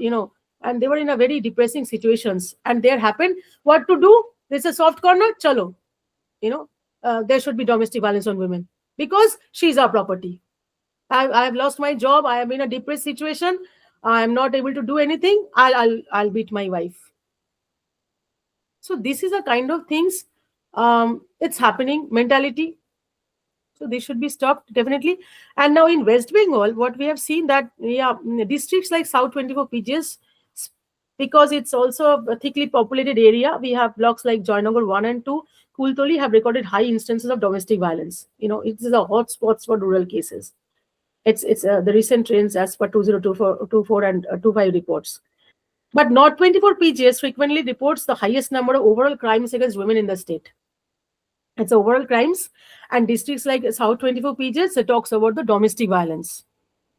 and they were in a very depressing situations. And there happened, what to do? There's a soft corner, chalo, there should be domestic violence on women, because she's our property. I have lost my job. I am in a depressed situation. I am not able to do anything. I'll beat my wife. So this is a kind of things. It's happening mentality. So they should be stopped, definitely. And now in West Bengal, what we have seen that, yeah, districts like South 24 PGs, because it's also a thickly populated area, we have blocks like Joynagar 1 and 2, Kultoli, have recorded high instances of domestic violence. It is a hot spots for rural cases. It's the recent trends as per 2024 and 25 reports. But North 24 PGs frequently reports the highest number of overall crimes against women in the state. It's overall crimes, and districts like South 24 PGs, it talks about the domestic violence.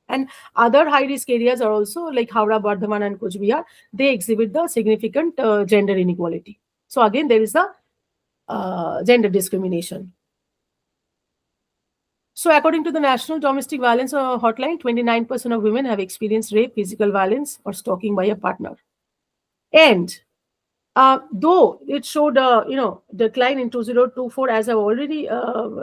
And other high-risk areas are also like Howrah, Bardhaman, and Kuch Bihar. They exhibit the significant gender inequality. So again, there is the gender discrimination. So according to the National Domestic Violence Hotline, 29% of women have experienced rape, physical violence, or stalking by a partner. And though it showed decline in 2024, as I've already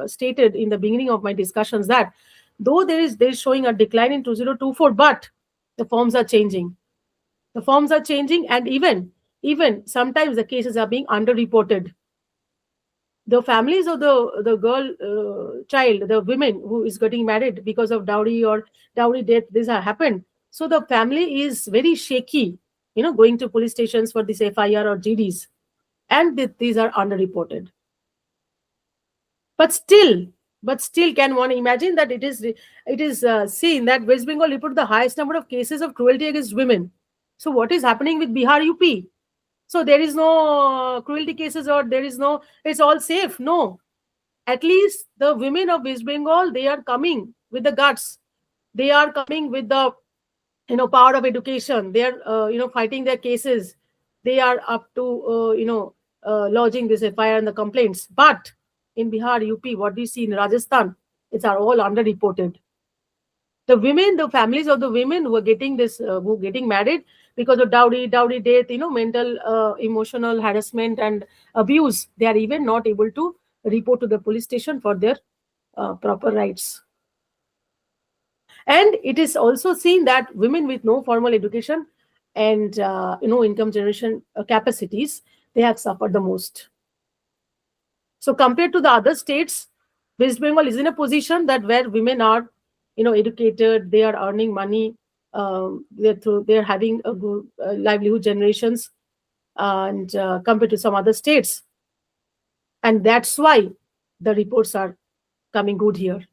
stated in the beginning of my discussions, that though there is showing a decline in 2024, but the forms are changing. The forms are changing, and even sometimes the cases are being underreported. The families of the girl child, the women who is getting married because of dowry or dowry death, this has happened. So the family is very shaky, going to police stations for this FIR or GDs, and these are underreported. But still, can one imagine that it is seen that West Bengal reported the highest number of cases of cruelty against women. So what is happening with Bihar, UP? So there is no cruelty cases, or there is no, it's all safe. No, at least the women of West Bengal, they are coming with the guts. They are coming with the power of education. They are fighting their cases. They are up to lodging this FIR and the complaints. But in Bihar, UP, what do you see in Rajasthan? It's are all underreported. The women, the families of the women who are getting this, who are getting married because of dowry death, mental, emotional harassment and abuse, they are even not able to report to the police station for their proper rights. And it is also seen that women with no formal education and no income generation capacities, they have suffered the most. So compared to the other states, West Bengal is in a position that where women are, educated, they are earning money, they're having a good livelihood generations, and compared to some other states, and that's why the reports are coming good here.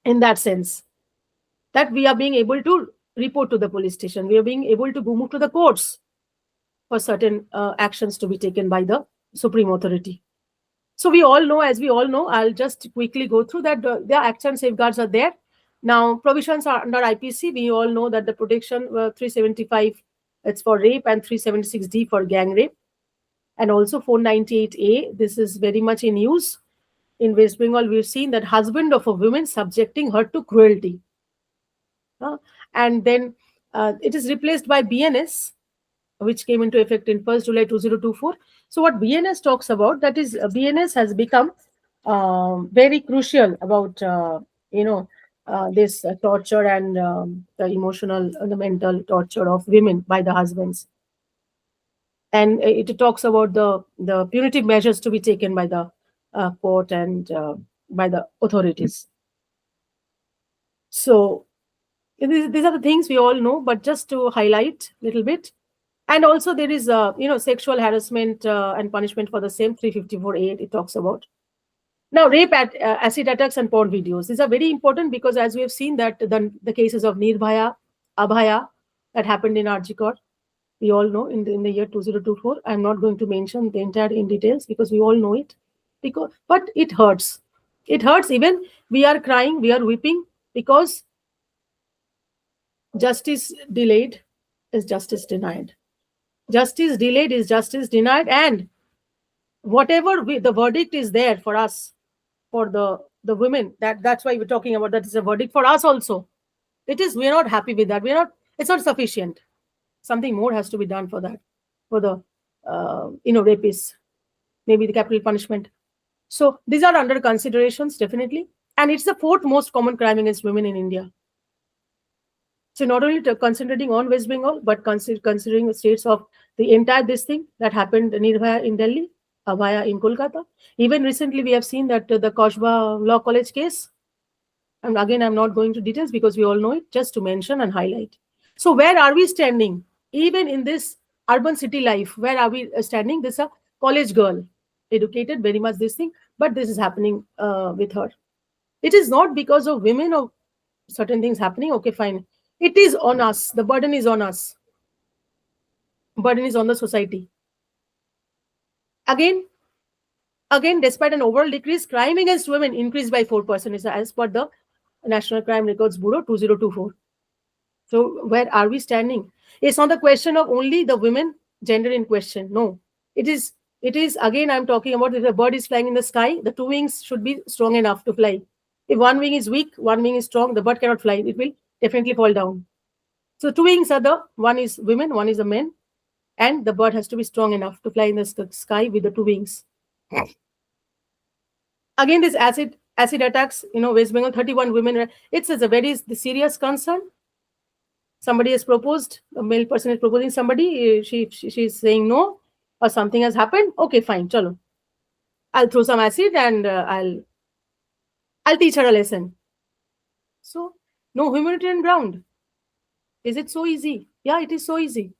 In that sense, that we are being able to report to the police station, we are being able to go move to the courts for certain actions to be taken by the supreme authority. So we all know, as we all know, I'll just quickly go through that the acts and safeguards are there. Now, provisions are under IPC. We all know that the protection 375, it's for rape, and 376D for gang rape, and also 498A. This is very much in use. In West Bengal, we've seen that husband of a woman subjecting her to cruelty. And then it is replaced by BNS, which came into effect in 1st July 2024. So what BNS talks about, that is BNS has become very crucial about this torture and the emotional, the mental torture of women by the husbands. And it talks about the punitive measures to be taken by the court and by the authorities. So these are the things we all know, but just to highlight a little bit. And also there is sexual harassment and punishment for the same, 354A it talks about. Now, rape, acid attacks and porn videos, these are very important because as we have seen that the cases of Nirbhaya, Abhaya that happened in Arjikor, we all know in the year 2024. I'm not going to mention the entire in details because we all know it. But it hurts. It hurts. Even we are crying, we are weeping because justice delayed is justice denied. Justice delayed is justice denied, and whatever the verdict is there for us, for the women, that's why we're talking about that is a verdict for us also. We're not happy with that. It's not sufficient. Something more has to be done for that, for the rapists, maybe the capital punishment. So these are under considerations, definitely. And it's the fourth most common crime against women in India. So not only concentrating on West Bengal, but considering the states of the entire this thing that happened Nirbhaya in Delhi, Abhaya in Kolkata. Even recently, we have seen that the Koshba Law College case. And again, I'm not going to details because we all know it, just to mention and highlight. So where are we standing? Even in this urban city life, where are we standing? This is a college girl, educated, very much this thing, but this is happening with her. It is not because of women or certain things happening. Okay, fine. It is on us. The burden is on us. Burden is on the society. Again, despite an overall decrease, crime against women increased by 4% as per the National Crime Records Bureau 2024. So where are we standing? It's not the question of only the women gender in question. No, it is again, I'm talking about if the bird is flying in the sky, the two wings should be strong enough to fly. If one wing is weak, one wing is strong, the bird cannot fly. It will definitely fall down. So two wings are one is women, one is a man, and the bird has to be strong enough to fly in the sky with the two wings. Again, this acid attacks, West Bengal, 31 women. It's a very serious concern. Somebody has proposed, a male person is proposing somebody, she's saying no, or something has happened. Okay, fine, chalo. I'll throw some acid and I'll teach her a lesson. So, no humanitarian ground. Is it so easy? Yeah, it is so easy.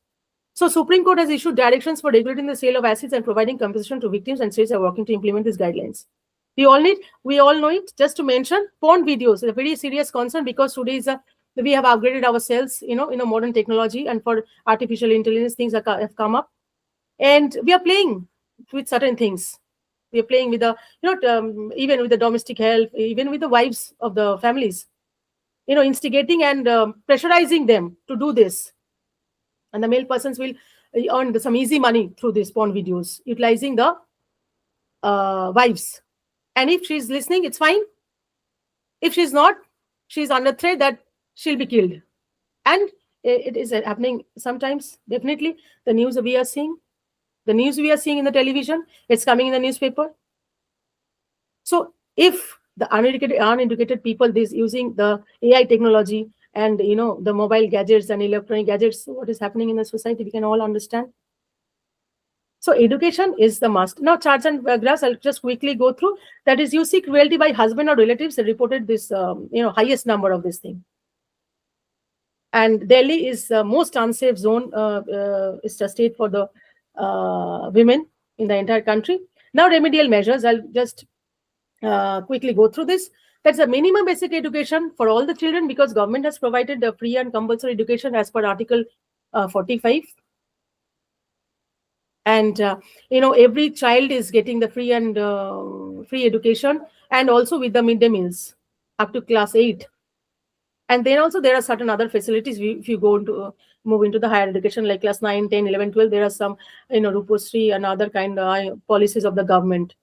So, Supreme Court has issued directions for regulating the sale of acids and providing compensation to victims, and states are working to implement these guidelines. We all know it. Just to mention, porn videos is a very serious concern because today we have upgraded ourselves, in a modern technology, and for artificial intelligence, things have come up, and we are playing with certain things. We are playing with even with the domestic help, even with the wives of the families, instigating and pressurizing them to do this. And the male persons will earn some easy money through these porn videos, utilizing the wives. And if she's listening, it's fine. If she's not, she's under threat that she'll be killed. And it is happening sometimes, definitely. The news we are seeing in the television, it's coming in the newspaper. So if the uneducated people, this using the AI technology and the mobile gadgets and electronic gadgets, what is happening in the society, we can all understand. So education is the must. Now, charts and graphs, I'll just quickly go through. That is, you see cruelty by husband or relatives reported this, highest number of this thing. And Delhi is the most unsafe zone. Is the state for the women in the entire country. Now, remedial measures. I'll just quickly go through this. That's a minimum basic education for all the children, because government has provided the free and compulsory education as per Article 45. And every child is getting the free education, and also with the midday meals up to class 8. And then also there are certain other facilities. If you go into move into the higher education, like class 9, 10, 11, 12, there are some Rupasri and other kind of policies of the government.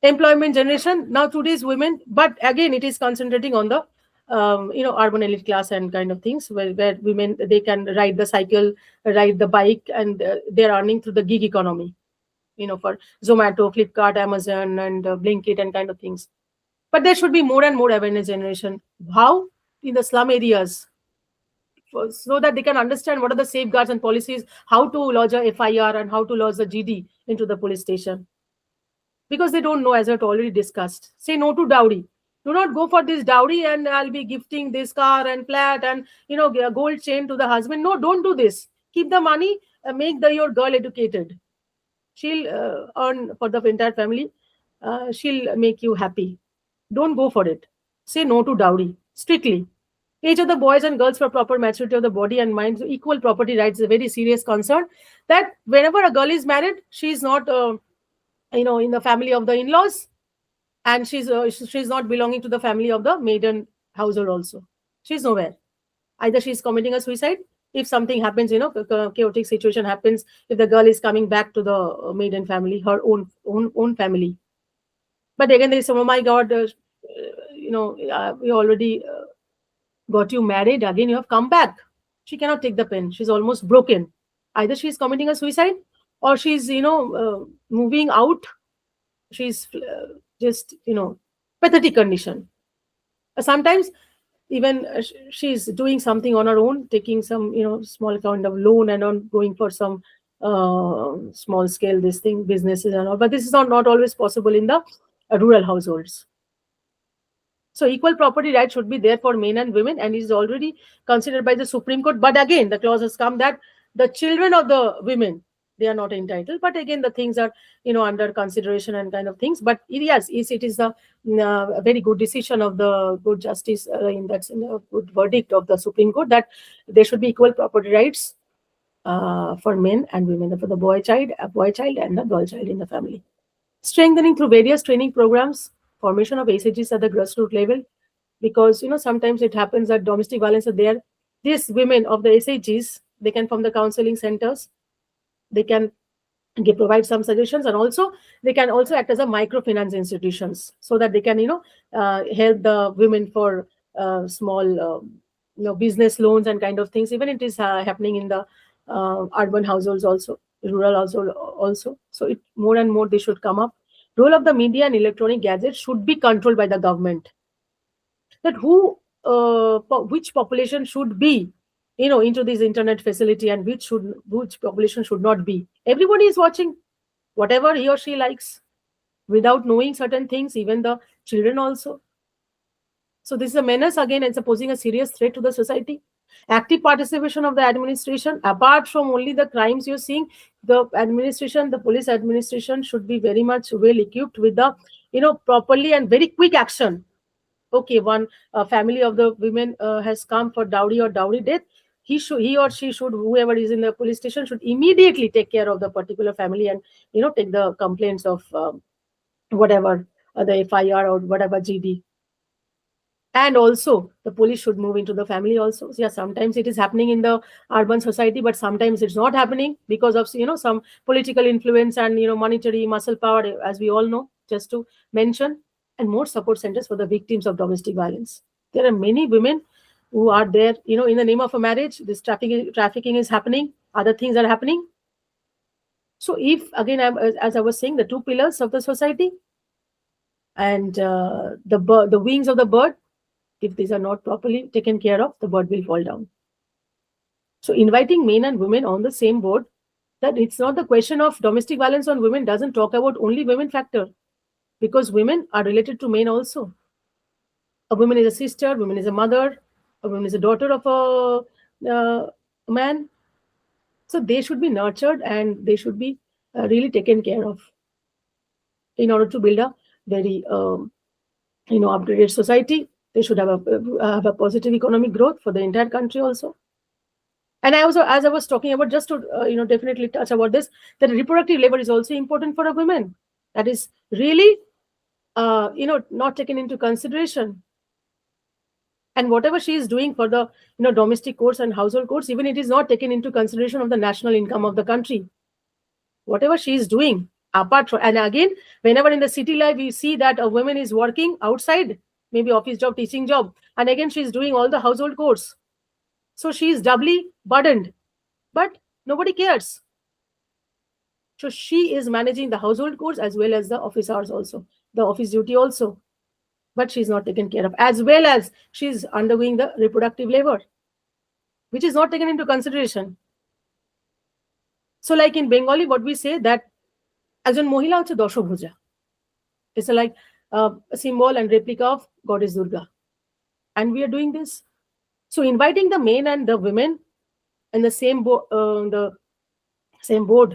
Employment generation, now today's women, but again it is concentrating on the urban elite class and kind of things, where women, they can ride the cycle, ride the bike, and they're earning through the gig economy, for Zomato, Flipkart, Amazon, and Blinkit and kind of things. But there should be more and more awareness generation. How? In the slum areas, so that they can understand what are the safeguards and policies, how to lodge a FIR and how to lodge the GD into the police station. Because they don't know, as I've already discussed. Say no to dowry. Do not go for this dowry and I'll be gifting this car and flat and a gold chain to the husband. No, don't do this. Keep the money, make your girl educated. She'll earn for the entire family. She'll make you happy. Don't go for it. Say no to dowry, strictly. Age of the boys and girls for proper maturity of the body and mind. So equal property rights is a very serious concern. That whenever a girl is married, she's not, in the family of the in-laws, and she's not belonging to the family of the maiden household also. She's nowhere. Either she's committing a suicide. If something happens, chaotic situation happens, if the girl is coming back to the maiden family, her own family. But again, they say, oh my God, we already got you married, again you have come back. She cannot take the pen. She's almost broken. Either she's committing a suicide, or she's moving out. She's just pathetic condition. Sometimes even she's doing something on her own, taking some small kind of loan and on going for some small scale businesses and all. But this is not always possible in the rural households. So equal property rights should be there for men and women, and is already considered by the Supreme Court. But again, the clause has come that the children of the women, they are not entitled. But again, the things are under consideration and kind of things. But yes, it is a very good decision of the good justice in a good verdict of the Supreme Court, that there should be equal property rights for men and women, for the boy child and the girl child in the family. Strengthening through various training programs, formation of SHGs at the grassroots level, because sometimes it happens that domestic violence are there. These women of the SHGs, they can form the counseling centers, they can provide some suggestions, and also they can also act as a microfinance institutions, so that they can help the women for small business loans and kind of things. Even it is happening in the urban households also, rural household also. So it more and more they should come up. Role of the media and electronic gadgets should be controlled by the government. That which population should be into this internet facility, and which population should not be. Everybody is watching whatever he or she likes without knowing certain things, even the children also. So this is a menace again, and posing a serious threat to the society. Active participation of the administration, apart from only the crimes you're seeing, the administration, the police administration should be very much well equipped with the properly and very quick action. Okay, one family of the women has come for dowry or dowry death. He or she should, whoever is in the police station, should immediately take care of the particular family and take the complaints of whatever the FIR or whatever GD. And also the police should move into the family also. So, yeah, sometimes it is happening in the urban society, but sometimes it's not happening because of some political influence and monetary muscle power, as we all know, just to mention. And more support centers for the victims of domestic violence. There are many women who are there, in the name of a marriage, this trafficking is happening, other things are happening. So if, again, as I was saying, the two pillars of the society and the wings of the bird, if these are not properly taken care of, the bird will fall down. So inviting men and women on the same board, that it's not the question of domestic violence on women doesn't talk about only women factor, because women are related to men also. A woman is a sister, woman is a mother, a woman is a daughter of a man. So they should be nurtured and they should be really taken care of in order to build a very upgraded society. They should have a positive economic growth for the entire country also. And I also, as I was talking about, just to definitely touch about this, that reproductive labor is also important for a woman. That is really not taken into consideration. And whatever she is doing for the domestic course and household course, even it is not taken into consideration of the national income of the country. Whatever she is doing apart from, and again, whenever in the city life we see that a woman is working outside, maybe office job, teaching job, and again she is doing all the household chores, so she is doubly burdened, but nobody cares. So she is managing the household chores as well as the office hours also, the office duty also, but she is not taken care of, as well as she is undergoing the reproductive labor, which is not taken into consideration. So like in Bengali, what we say that একজন মহিলা হচ্ছে দশভুজা. It's like a symbol and replica of goddess Durga. And we are doing this. So inviting the men and the women in the same board,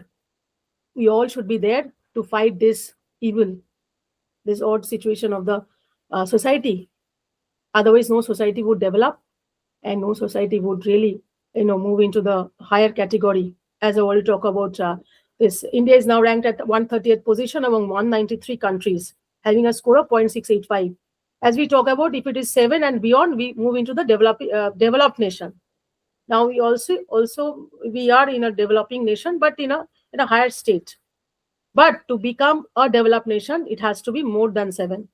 we all should be there to fight this evil, this odd situation of the society. Otherwise, no society would develop and no society would really, move into the higher category. As I already talk about this, India is now ranked at 130th position among 193 countries, having a score of 0.685. As we talk about, if it is 7 and beyond, we move into the developed nation. Now we also we are in a developing nation, but in a higher state. But to become a developed nation, it has to be more than 7.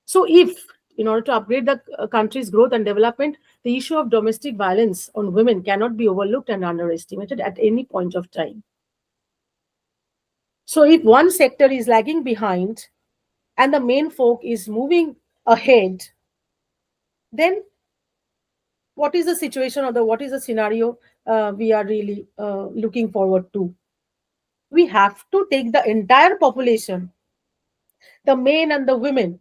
So if, in order to upgrade the country's growth and development, the issue of domestic violence on women cannot be overlooked and underestimated at any point of time. So if one sector is lagging behind and the main folk is moving ahead, then what is the situation, or what is the scenario we are really looking forward to? We have to take the entire population, the men and the women.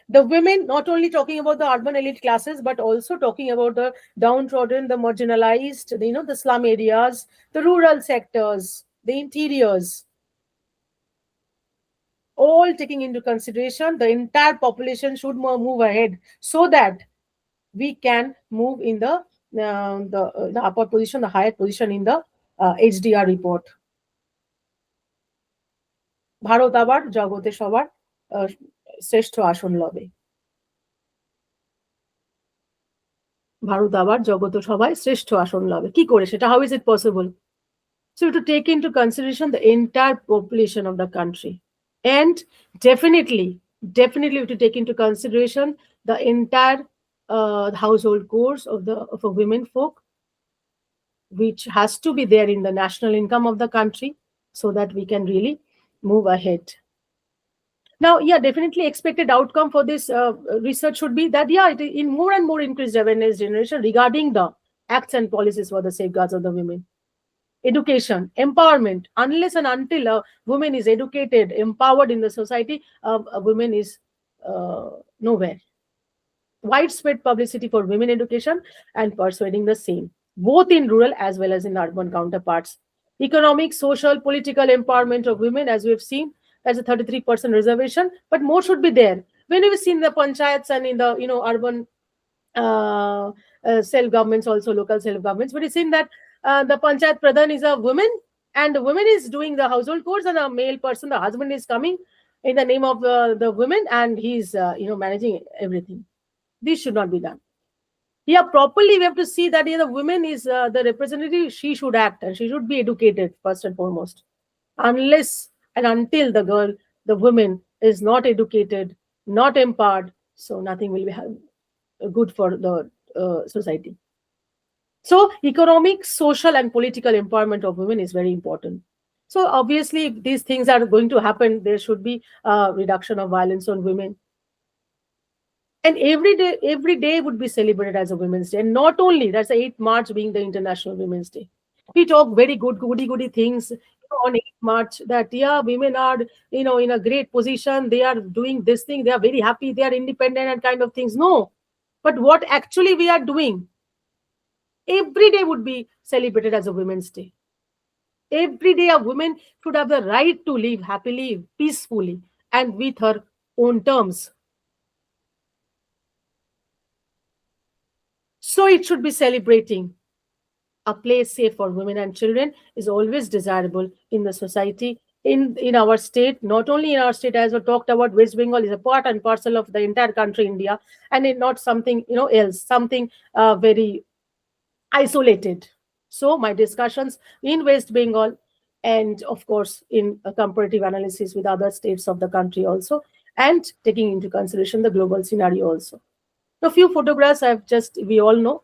The women, not only talking about the urban elite classes, but also talking about the downtrodden, the marginalized, the slum areas, the rural sectors, the interiors. All taking into consideration, the entire population should move ahead so that we can move in the upper position, the higher position in the HDR report. Bharat আবার জগতে সবার শ্রেষ্ঠ আসন লবে। ভারত আবার জগতে সবাই শ্রেষ্ঠ আসন লবে। কি করে সেটা? How is it possible? So to take into consideration the entire population of the country, and definitely to take into consideration the entire household chores of a women folk, which has to be there in the national income of the country, so that we can really move ahead. Now, yeah, definitely expected outcome for this research should be that, yeah, in more and more increased awareness generation regarding the acts and policies for the safeguards of the women. Education, empowerment. Unless and until a woman is educated, empowered in the society, a woman is nowhere. Widespread publicity for women education and persuading the same, both in rural as well as in urban counterparts. Economic, social, political empowerment of women, as we have seen, as a 33% reservation, but more should be there. When we've seen the panchayats and in the urban self-governments, also local self-governments, but it's seen that the panchayat pradhan is a woman, and the woman is doing the household chores, and a male person, the husband, is coming in the name of the women, and he's managing everything. This should not be done. Yeah, properly we have to see that the woman is the representative. She should act and she should be educated first and foremost. Unless and until the woman is not educated, not empowered, so nothing will be good for the society. So economic, social, and political empowerment of women is very important. So obviously, if these things are going to happen, there should be a reduction of violence on women. And every day would be celebrated as a Women's Day. And not only, that's the 8th March being the International Women's Day. We talk very good, goody things, on 8th March, that yeah, women are, in a great position. They are doing this thing. They are very happy. They are independent and kind of things. No, but what actually we are doing, every day would be celebrated as a Women's Day. Every day a woman should have the right to live happily, peacefully, and with her own terms. So it should be celebrating. A place safe for women and children is always desirable in the society, in our state. Not only in our state, as we talked about, West Bengal is a part and parcel of the entire country, India, and it not something else, something very isolated. So my discussions in West Bengal, and of course in a comparative analysis with other states of the country also, and taking into consideration the global scenario also. A few photographs I've just, we all know,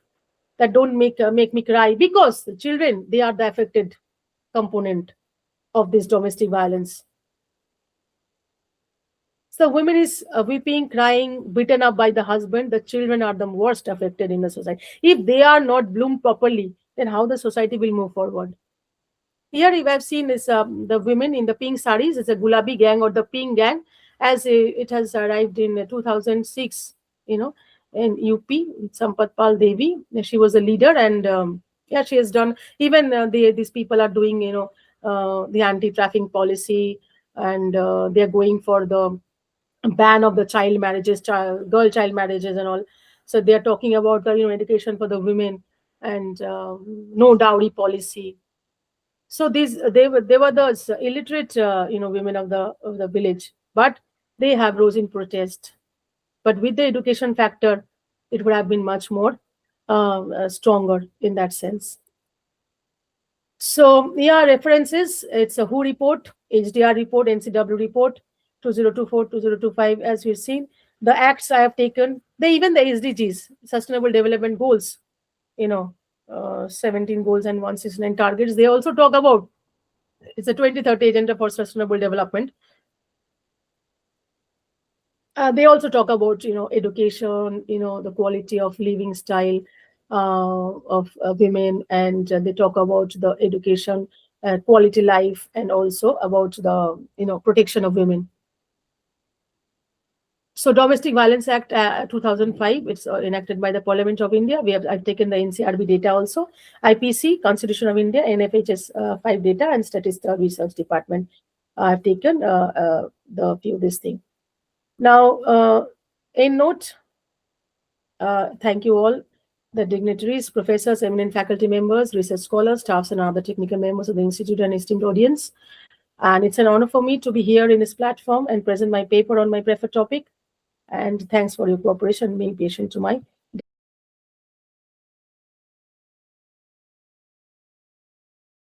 that don't make me cry, because the children, they are the affected component of this domestic violence. So women is weeping, crying, beaten up by the husband. The children are the worst affected in the society. If they are not bloomed properly, then how the society will move forward? Here, if I've seen is the women in the pink saris. It's a Gulabi gang or the pink gang, as it has arrived in 2006. In UP, Sampatpal Devi. She was a leader, and yeah, she has done. Even these people are doing, the anti-trafficking policy, and they are going for the ban of the child marriages, girl child marriages, and all. So they are talking about education for the women, and no dowry policy. So these they were the illiterate women of the village, but they have rose in protest. But with the education factor, it would have been much more stronger in that sense. So yeah, references, it's a WHO report, HDR report, NCW report, 2024, 2025, as we've seen. The acts I have taken, even the SDGs, Sustainable Development Goals, 17 goals and 169 targets, they also talk about, it's a 2030 agenda for sustainable development. They also talk about education, the quality of living style of women, and they talk about the education, quality life, and also about the protection of women. So Domestic Violence Act 2005, it's enacted by the Parliament of India. I've taken the NCRB data also, IPC, Constitution of India, NFHS 5 data, and Statistical Research Department. I've taken the few this thing. Now, in note, thank you all, the dignitaries, professors, eminent faculty members, research scholars, staffs, and other technical members of the institute, and esteemed audience. And it's an honor for me to be here in this platform and present my paper on my preferred topic. And thanks for your cooperation, being patient to my